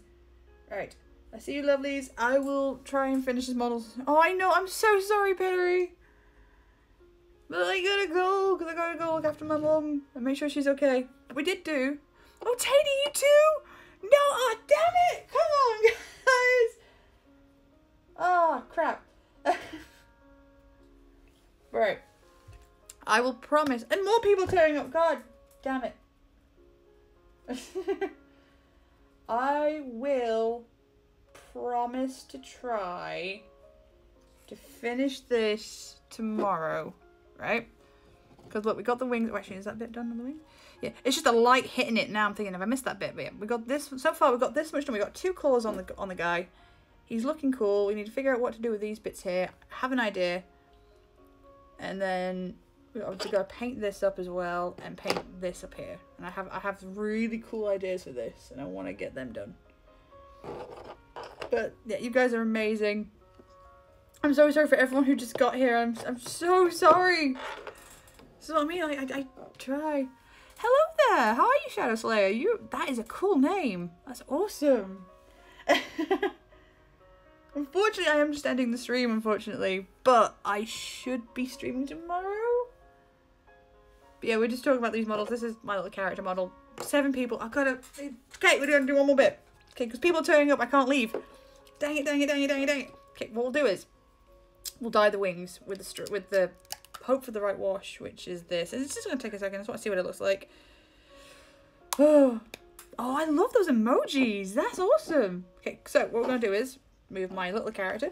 Alright. I see you, lovelies. I will try and finish this model. Oh, I know. I'm so sorry, Perry. But I gotta go, because I gotta go look after my mum and make sure she's okay. But we did do. Oh, Teddy, you too? No, oh, damn it. Come on, guys. Oh, crap. Right. I will promise. And more people turning up. God damn it. I will promise to try to finish this tomorrow, right? Because look, we got the wings. Oh, actually, is that bit done on the wing? Yeah, it's just a light hitting it now. I'm thinking, have I missed that bit? But yeah, we got this. So far, we've got this much done. We got 2 colours on the guy. He's looking cool. We need to figure out what to do with these bits here. Have an idea. And then we're obviously got to paint this up as well and paint this up here. And I have really cool ideas for this, and I want to get them done. But yeah, you guys are amazing. I'm so sorry for everyone who just got here. I'm so sorry. This is what I mean. I try. Hello there. How are you, Shadow Slayer? That is a cool name. That's awesome. Unfortunately, I am just ending the stream, unfortunately. But I should be streaming tomorrow. But yeah, we're just talking about these models. This is my little character model. 7 people. I've got to... Okay, we're going to do one more bit. Okay, because people are turning up. I can't leave. Dang it, dang it, dang it, dang it, dang it. Okay, what we'll do is... We'll dye the wings with the Hope for the Right Wash, which is this. And it's just going to take a second. I just want to see what it looks like. Oh, I love those emojis. That's awesome. Okay, so what we're going to do is move my little character.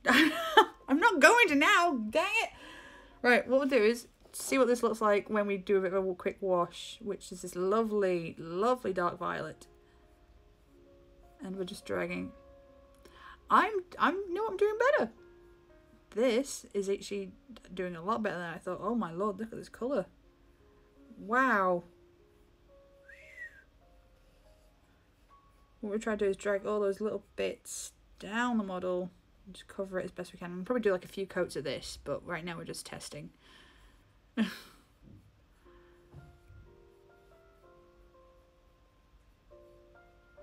I'm not going to now. Dang it. Right, what we'll do is see what this looks like when we do a bit of a quick wash, which is this lovely, lovely dark violet. And we're just dragging. You know what, I'm doing better. This is actually doing a lot better than I thought. Oh my lord, look at this colour. Wow. What we're trying to do is drag all those little bits down the model and just cover it as best we can. We'll probably do like a few coats of this, but right now we're just testing.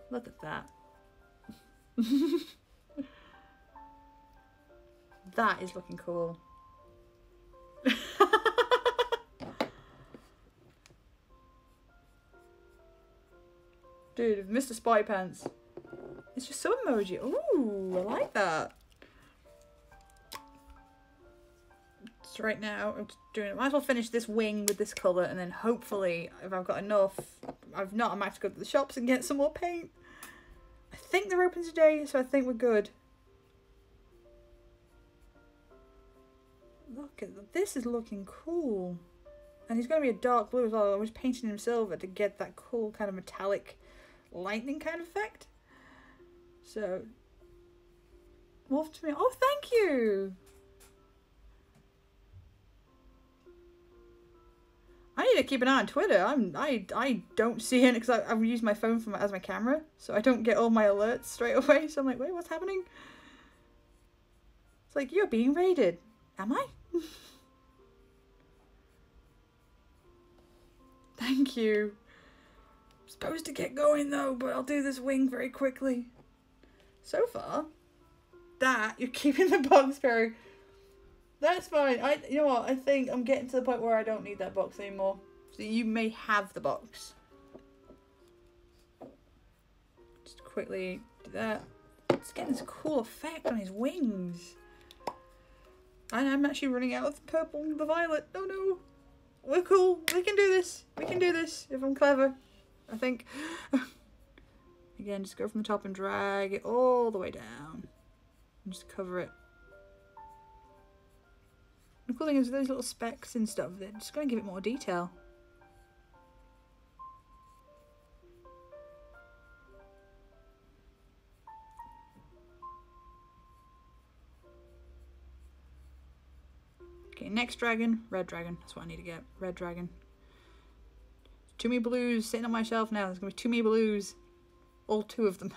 Look at that. That is looking cool. Dude, Mr. Spy Pants. It's just so emoji. Ooh, I like that. So right now, I'm doing it. Might as well finish this wing with this colour, and then hopefully, if I've got enough, I've not, I might have to go to the shops and get some more paint. I think they're open today, so I think we're good. Look at this, is looking cool. And he's going to be a dark blue as well. I was painting him silver to get that cool kind of metallic lightning kind of effect. So, Wolf to me. Oh, thank you. I need to keep an eye on Twitter. I don't see it because I've used my phone as my camera, so I don't get all my alerts straight away. So I'm like, wait, what's happening? It's like, you're being raided. Am I? Thank you. I'm supposed to get going though, but I'll do this wing very quickly. So far, you're keeping the box very. That's fine. You know what? I think I'm getting to the point where I don't need that box anymore. So you may have the box. Just quickly do that. It's getting this cool effect on his wings. And I'm actually running out of the purple and the violet. Oh no. We're cool. We can do this. We can do this if I'm clever, I think. Again, just go from the top and drag it all the way down. And just cover it. The cool thing is those little specks and stuff, they're just going to give it more detail. Okay, next dragon, red dragon. That's what I need to get. Red dragon. Too many blues sitting on my shelf now. There's going to be too many blues. All 2 of them.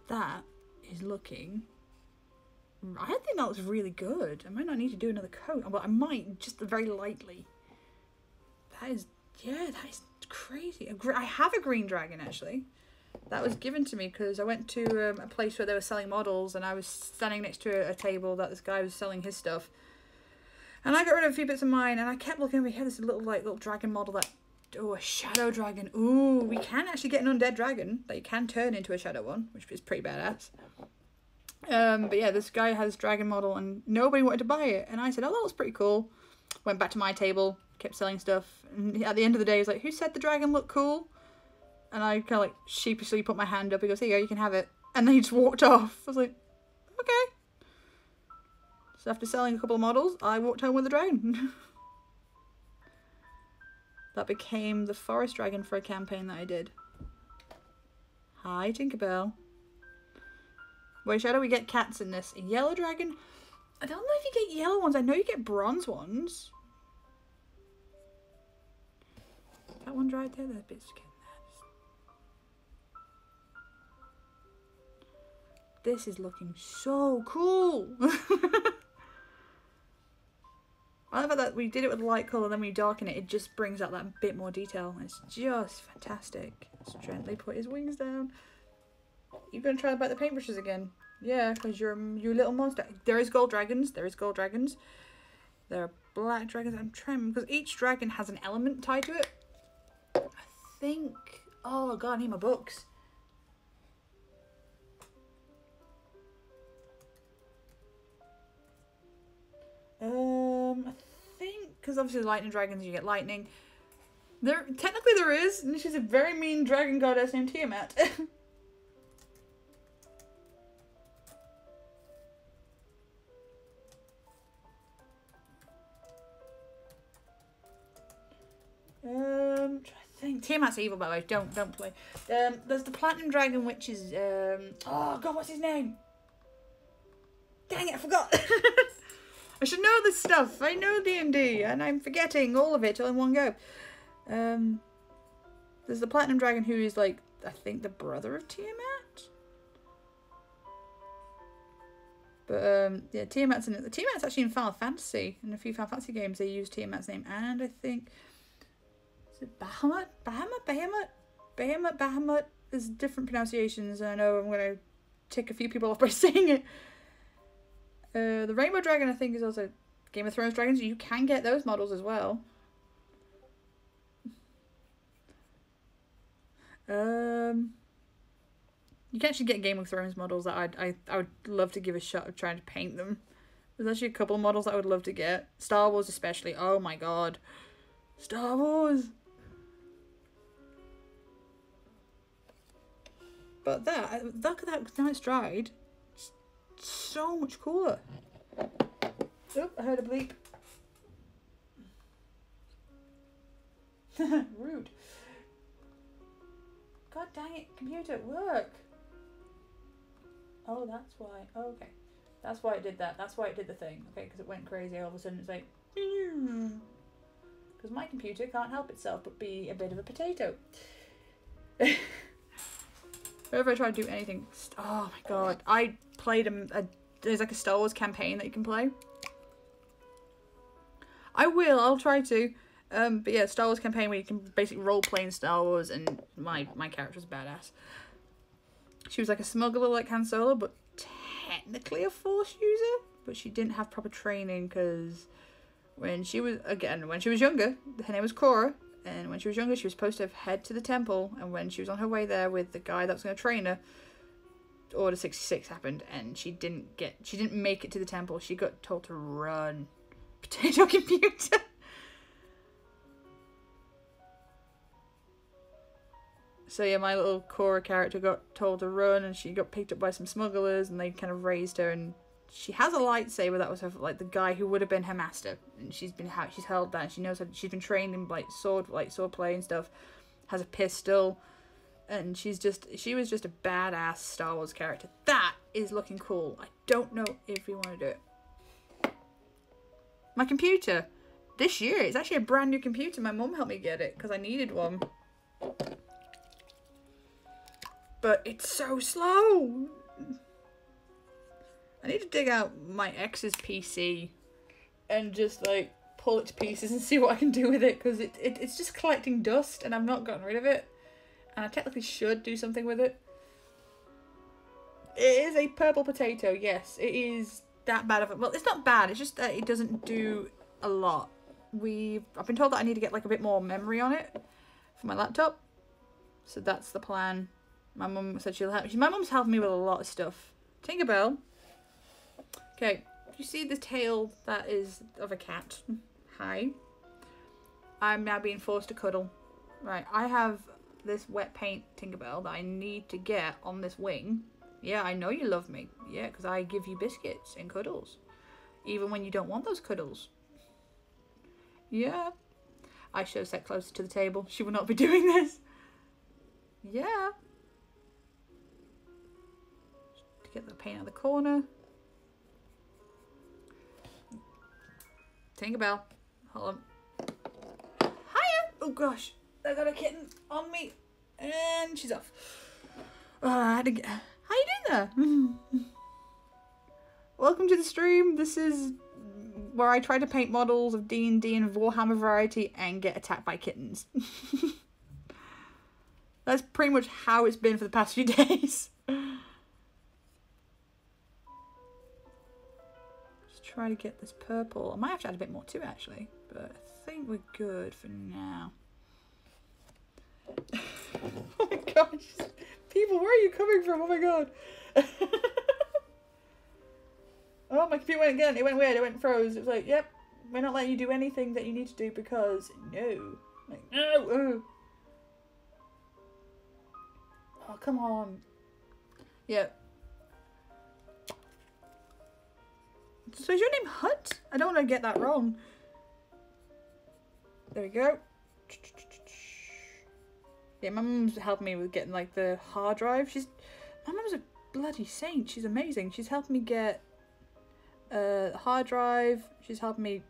That is looking... I think that looks really good. I might not need to do another coat, but I might just very lightly. That is... Yeah, that is crazy. I have a green dragon, actually. That was given to me because I went to a place where they were selling models, and I was standing next to a table that this guy was selling his stuff. And I got rid of a few bits of mine, and I kept looking over here. This little dragon model that... Oh, a shadow dragon. Ooh, we can actually get an undead dragon that you can turn into a shadow one, which is pretty badass. But yeah, this guy has dragon model and nobody wanted to buy it. And I said, oh, that looks pretty cool. Went back to my table, kept selling stuff. And at the end of the day, he was like, who said the dragon looked cool? And I kind of like sheepishly put my hand up. He goes, here you go, you can have it. And then he just walked off. I was like, okay. So after selling a couple of models, I walked home with a dragon. That became the forest dragon for a campaign that I did. Hi, Tinkerbell. Wait, how do we get cats in this? A yellow dragon? I don't know if you get yellow ones. I know you get bronze ones. That one right there, that bit's getting that. This is looking so cool. I love that we did it with light colour, then we darken it, it just brings out that bit more detail. It's just fantastic. Let's gently put his wings down. You gonna try about the paintbrushes again? Yeah, because you're a little monster. There is gold dragons. There is gold dragons. There are black dragons. I'm trying, because each dragon has an element tied to it. I think... Oh god, I need my books. I think, because obviously lightning dragons, you get lightning. Technically there is, and she's a very mean dragon goddess named Tiamat. I think Tiamat's evil, by the way. Don't play. There's the platinum dragon, which is oh god, what's his name? Dang it, I forgot. I should know this stuff. I know D&D, and I'm forgetting all of it all in one go. There's the platinum dragon who is like, I think, the brother of Tiamat. But yeah, Tiamat's in it. Tiamat's actually in Final Fantasy. In a few Final Fantasy games, they use Tiamat's name, and I think is it Bahamut? Bahamut. There's different pronunciations. I know I'm gonna tick a few people off by saying it. The Rainbow Dragon, I think, is also Game of Thrones dragons. You can get those models as well. You can actually get Game of Thrones models that I would love to give a shot of trying to paint them. There's actually a couple of models that I would love to get. Star Wars especially. Oh my god. Star Wars! But look at that now it's dried. It's so much cooler. Oh, I heard a bleep. Rude. God dang it, computer, work! Oh, that's why. Oh, okay. That's why it did that. That's why it did the thing. Okay, because it went crazy. All of a sudden it's like... Because my computer can't help itself but be a bit of a potato. Whenever I try to do anything... Oh my god. I played there's like a Star Wars campaign that you can play. I'll try to. But yeah, Star Wars campaign where you can basically role play in Star Wars, and my character's badass. She was like a smuggler like Han Solo, but technically a Force user. But she didn't have proper training because when she was younger, her name was Cora, and when she was younger, she was supposed to head to the temple, and when she was on her way there with the guy that was going to train her, Order 66 happened, and she didn't make it to the temple. She got told to run. Potato computer. So yeah, my little Cora character got told to run, and she got picked up by some smugglers, and they kind of raised her, and she has a lightsaber that was her, like the guy who would have been her master, and she's held that, and she knows she's been trained in sword play and stuff, has a pistol, and she was just a badass Star Wars character. That is looking cool. I don't know if we want to do it. My computer, this year, it's actually a brand new computer. My mum helped me get it because I needed one. But it's so slow. I need to dig out my ex's PC and just like pull it to pieces and see what I can do with it, because it's just collecting dust and I've not gotten rid of it. And I technically should do something with it. It is a purple potato, yes. It is that bad of it. Well, it's not bad. It's just that it doesn't do a lot. I've been told that I need to get like a bit more memory on it for my laptop. So that's the plan. My mum said she'll help. My mum's helped me with a lot of stuff. Tinkerbell, Okay, you see the tail that is of a cat? Hi. I'm now being forced to cuddle. Right, I have this wet paint Tinkerbell that I need to get on this wing. Yeah, I know you love me. Yeah, because I give you biscuits and cuddles. Even when you don't want those cuddles. Yeah. I should have sat closer to the table. She would not be doing this. Yeah. To get the paint out of the corner. Tinkerbell. Hold on. Hiya! Oh gosh. I got a kitten on me. And she's off. I had to get... How you doing there? Welcome to the stream. This is where I try to paint models of D&D and Warhammer variety and get attacked by kittens. That's pretty much how it's been for the past few days. Just try to get this purple. I might have to add a bit more to it actually, but I think we're good for now. Oh my gosh. People, where are you coming from? Oh my god. Oh, my computer went again. It went weird. It went froze. It was like, yep, we're not letting you do anything that you need to do because no. Like, no. Oh, oh come on. Yep. So is your name Hunt? I don't want to get that wrong. There we go. Yeah, my mum's helped me with getting like the hard drive. My mum's a bloody saint. She's amazing. She's helped me get hard drive. She's helped me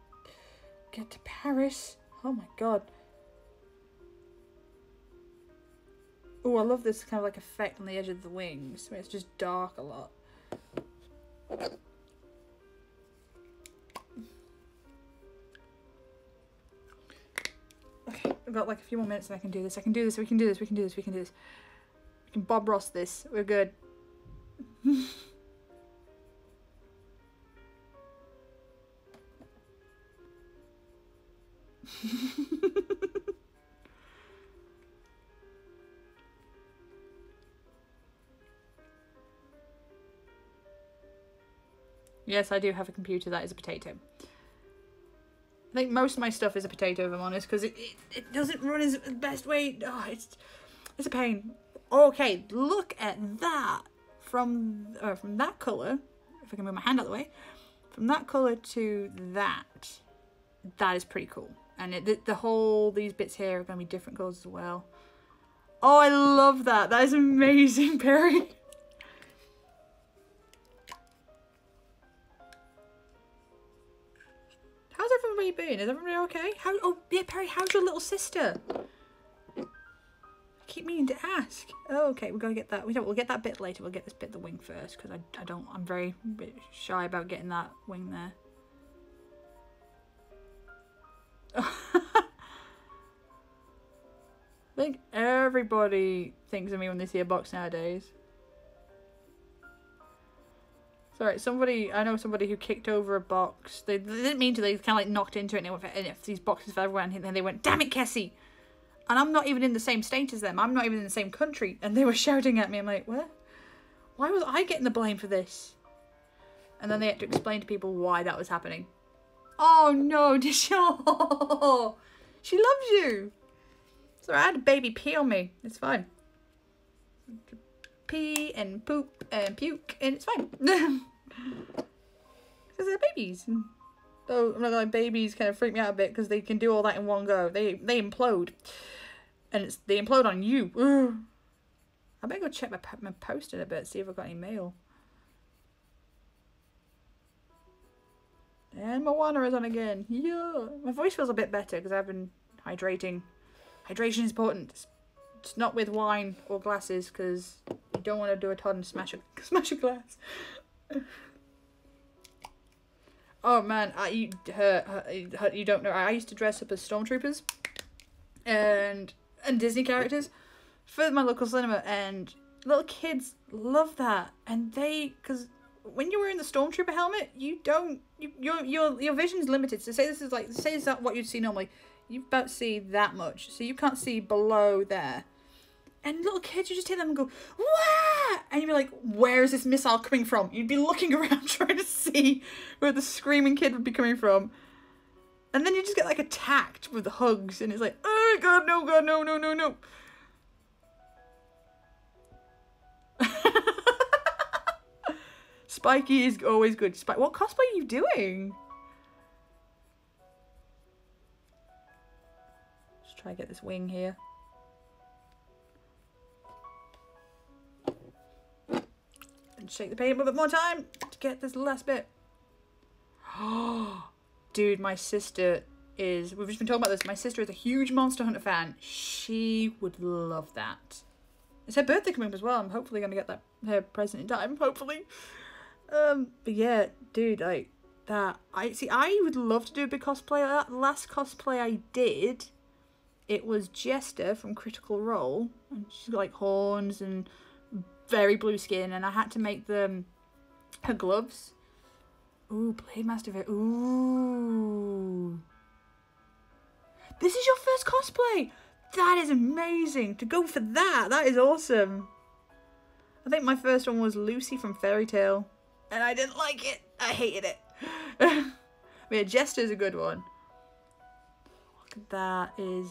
get to Paris. Oh my god. Oh, I love this kind of like effect on the edge of the wings where it's just dark a lot. Okay, I've got like a few more minutes and I can do this. I can do this. We can do this. We can do this. We can do this. We can Bob Ross this. We're good. Yes, I do have a computer that is a potato. I think most of my stuff is a potato, if I'm honest, because it doesn't run as the best way. Oh, it's a pain. Okay, look at that. From that colour, if I can move my hand out of the way, from that colour to that is pretty cool. And these bits here are going to be different colours as well. Oh, I love that. That is amazing, Perry. How's everybody been? Is everybody okay? Oh, yeah, Perry, how's your little sister? I keep meaning to ask. Oh, okay, we're going to get that. We'll get that bit later. We'll get this bit, the wing first, because I'm very shy about getting that wing there. I think everybody thinks of me when they see a box nowadays. Sorry, I know somebody who kicked over a box. They didn't mean to, they kind of like knocked into it and these boxes fell everywhere and then they went, damn it, Kessie! And I'm not even in the same state as them. I'm not even in the same country. And they were shouting at me. I'm like, what? Why was I getting the blame for this? And then they had to explain to people why that was happening. Oh no, did she? Oh, she loves you. Sorry, I had a baby pee on me. It's fine. Pee and poop and puke and it's fine. Because they're babies. Though I'm not gonna lie, babies kind of freak me out a bit because they can do all that in one go. They implode. And they implode on you. Ugh. I better go check my post in a bit, see if I've got any mail. And Moana is on again. Yeah. My voice feels a bit better because I've been hydrating. Hydration is important. It's not with wine or glasses because you don't want to do a ton and smash a glass. Oh man, you don't know. I used to dress up as stormtroopers and Disney characters for my local cinema, and little kids love that. And because when you're wearing the stormtrooper helmet, your vision's limited. So say this is what you'd see normally. You about to see that much, so you can't see below there. And little kids, you just hear them and go, "Wah!" And you'd be like, where is this missile coming from? You'd be looking around trying to see where the screaming kid would be coming from. And then you just get like attacked with the hugs and it's like, oh god, no, no, no, no. Spiky is always good. What cosplay are you doing? Let's try to get this wing here. And shake the paint a little bit more time to get this last bit. Oh, dude, my sister is, we've just been talking about this, my sister is a huge Monster Hunter fan. She would love that. It's her birthday coming up as well. I'm hopefully going to get that her present in time, hopefully. But yeah, dude, like that. I would love to do a big cosplay like that. The last cosplay I did, it was Jester from Critical Role, and she's got like horns and very blue skin, and I had to make them her gloves. Ooh, Blade Master. Ooh, this is your first cosplay. That is amazing. To go for that, that is awesome. I think my first one was Lucy from Fairy Tail, and I didn't like it. I hated it. But yeah, Jester's a good one. Look at that. Is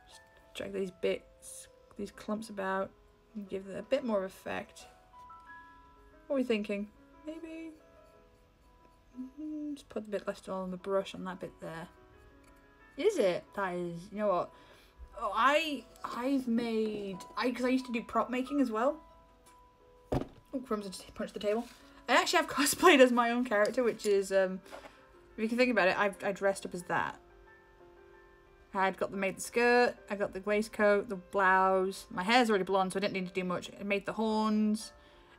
just drag these bits, these clumps about, and give it a bit more effect. What are we thinking? Maybe just put a bit less on the brush on that bit there. Is it? That is, you know what? Oh, I've made, because I used to do prop making as well. Oh, Crumbs just punched the table. I actually have cosplayed as my own character, which is, if you can think about it, I dressed up as that. I'd got made the skirt, I got the waistcoat, the blouse. My hair's already blonde, so I didn't need to do much. I made the horns.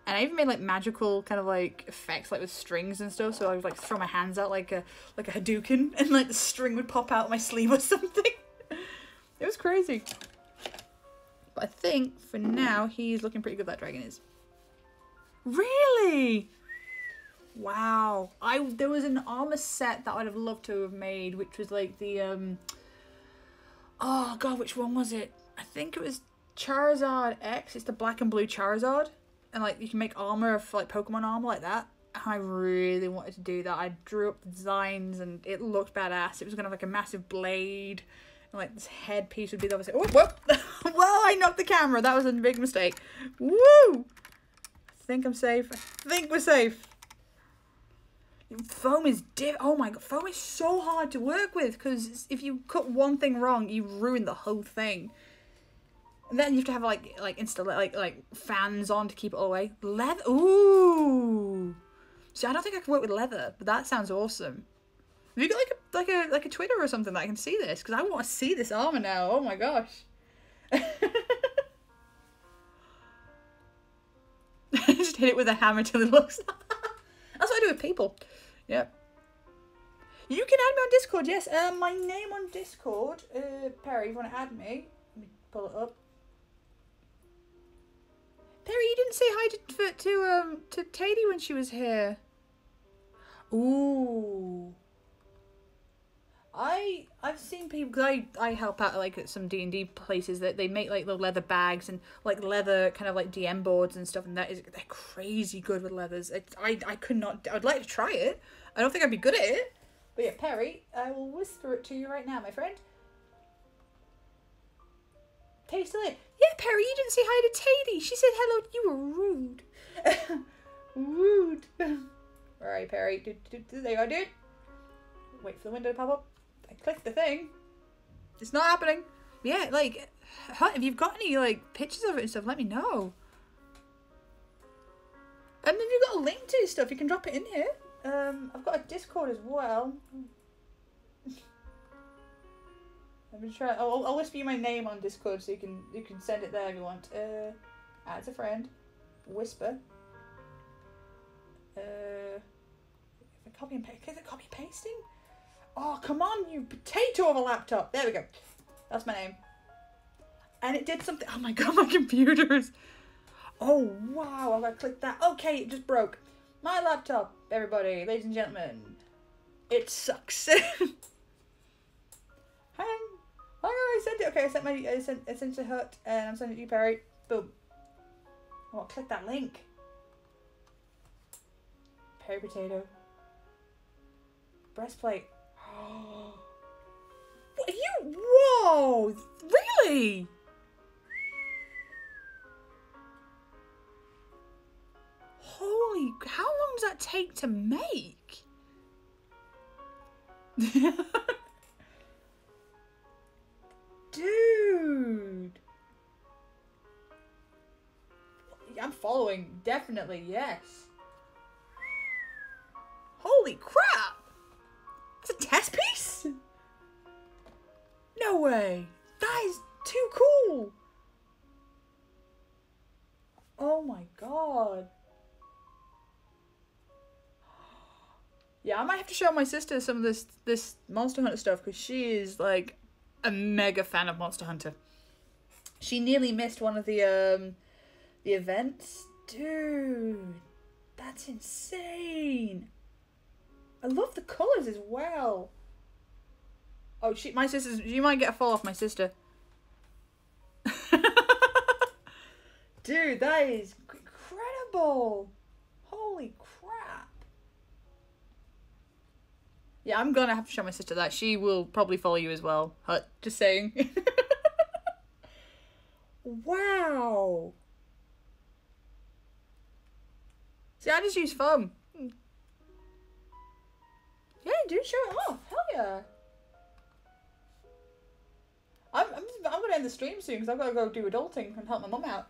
And I even made like magical kind of like effects, like with strings and stuff. So I would like throw my hands out like a Hadouken, and like the string would pop out my sleeve or something. It was crazy. But I think for now he's looking pretty good. That dragon is. Really? Wow. There was an armor set that I'd have loved to have made, which was like the oh god, which one was it? I think it was Charizard X. It's the black and blue Charizard. And like you can make armor of like Pokemon armor like that. I really wanted to do that. I drew up the designs and it looked badass. It was gonna have like a massive blade and like this headpiece would be the other side. Oh, whoop! Well, I knocked the camera. That was a big mistake. Woo! I think I'm safe. I think we're safe. Foam is oh my god, foam is so hard to work with because if you cut one thing wrong, you ruin the whole thing. And then you have to have like install like fans on to keep it all away. Leather, ooh. See, I don't think I can work with leather, but that sounds awesome. Have you got like a Twitter or something that I can see this? Because I want to see this armor now. Oh my gosh. Just hit it with a hammer till it looks. That's what I do with people. Yep. You can add me on Discord. Yes. My name on Discord. Perry, if you want to add me, let me pull it up. Perry, you didn't say hi to Tady when she was here. Ooh. I've seen people, because I help out like at some D&D places that they make like little leather bags and like leather kind of like DM boards and stuff, and they're crazy good with leathers. I could not. I'd like to try it. I don't think I'd be good at it. But yeah, Perry, I will whisper it to you right now, my friend. Taste it. Yeah, Perry, you didn't say hi to Tady. She said hello. You were rude. Rude. Alright, Perry. There you go, dude. Wait for the window to pop up. I clicked the thing. It's not happening. Yeah, like, if you've got any, like, pictures of it and stuff, let me know. And if you've got a link to his stuff, you can drop it in here. I've got a Discord as well. Let me try. I'll whisper you my name on Discord so you can send it there if you want. Add as a friend. Whisper. If I copy and paste, is it copy and pasting? Oh come on, you potato of a laptop. There we go. That's my name. And it did something. Oh my god, my computer's. Oh wow, I gotta click that. Okay, it just broke. My laptop, everybody, ladies and gentlemen. It sucks. Oh, I sent it. Okay, I sent it to Hut, and I'm sending it to you, Perry. Boom. Oh, click that link. Perry potato. Breastplate. What are you? Whoa! Really? Holy! How long does that take to make? Dude. I'm following. Definitely, yes. Holy crap! It's a test piece? No way. That is too cool. Oh my god. Yeah, I might have to show my sister some of this Monster Hunter stuff because she is like a mega fan of Monster Hunter. She nearly missed one of the events. Dude, that's insane. I love the colours as well. Oh, my sister's... You might get a fall off my sister. Dude, that is incredible. Holy crap. Yeah, I'm gonna have to show my sister that. She will probably follow you as well. Just saying. Wow. See, I just use foam. Yeah, dude, show it off. Hell yeah. I'm gonna end the stream soon because I've got to go do adulting and help my mum out.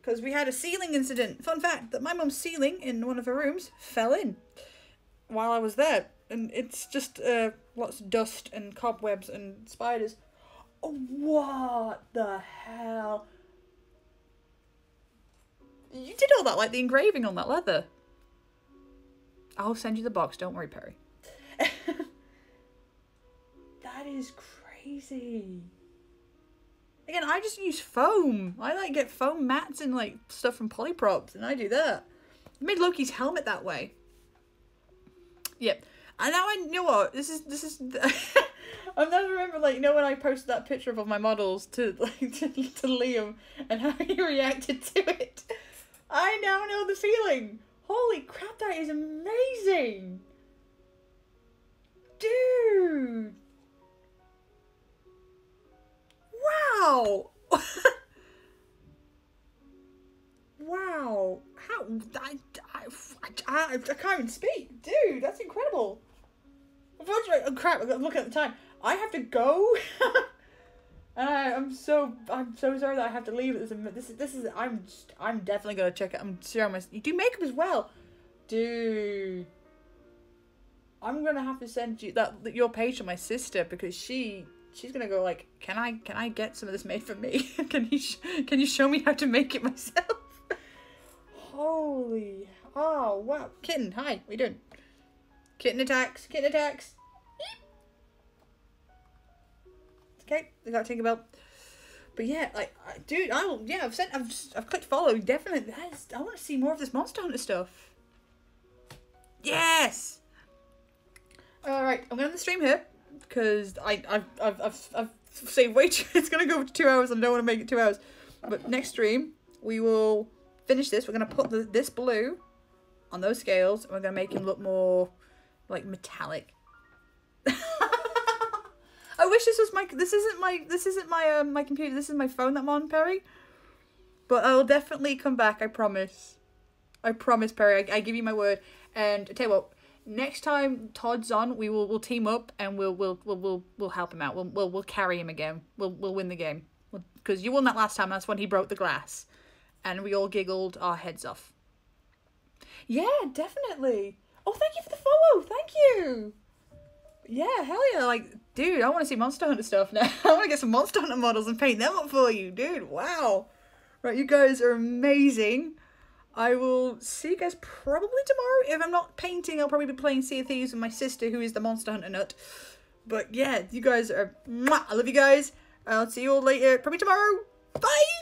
Because we had a ceiling incident. Fun fact, that my mum's ceiling in one of her rooms fell in while I was there. And it's just lots of dust and cobwebs and spiders. Oh, what the hell? You did all that, like the engraving on that leather. I'll send you the box, don't worry, Perry. That is crazy. Again, I just use foam. I like get foam mats and like stuff from Polyprops, and I do that. I made Loki's helmet that way. Yep. And now I know what this is. I never remember, like, you know, when I posted that picture of all my models to Liam and how he reacted to it. I now know the feeling. Holy crap, that is amazing. Dude. Wow. Wow. How I can't even speak. Dude, that's incredible. Oh crap, I gotta look at the time. I have to go. And I'm so sorry that I have to leave. I'm definitely gonna check it. I'm sure you do makeup as well. Dude. I'm gonna have to send you your page to my sister because she's gonna go like, can I get some of this made for me? Can you show me how to make it myself? Holy, oh wow, kitten, hi, what are you doing? Kitten attacks. Okay, I got Tinkerbell. But yeah, like, dude, I've clicked follow. Definitely, I want to see more of this Monster Hunter stuff. Yes. All right, I'm gonna end the stream here because I've saved way too. It's gonna go to 2 hours, and I don't want to make it 2 hours. But next stream we will finish this. We're gonna put this blue on those scales, and we're gonna make him look more like metallic. I wish this was this isn't my computer. This is my phone that I'm on, Perry. But I will definitely come back. I promise. I promise, Perry. I give you my word. And I tell you what, next time Todd's on, we'll team up and we'll help him out. We'll carry him again. We'll win the game because you won that last time. That's when he broke the glass, and we all giggled our heads off. Yeah, definitely. Oh, thank you for the follow. Thank you. Yeah, hell yeah. Like, dude, I want to see Monster Hunter stuff now. I want to get some Monster Hunter models and paint them up for you, dude. Wow. Right, you guys are amazing. I will see you guys probably tomorrow. If I'm not painting, I'll probably be playing Sea of Thieves with my sister, who is the Monster Hunter nut. But yeah, you guys are... Mwah, I love you guys. I'll see you all later. Probably tomorrow. Bye!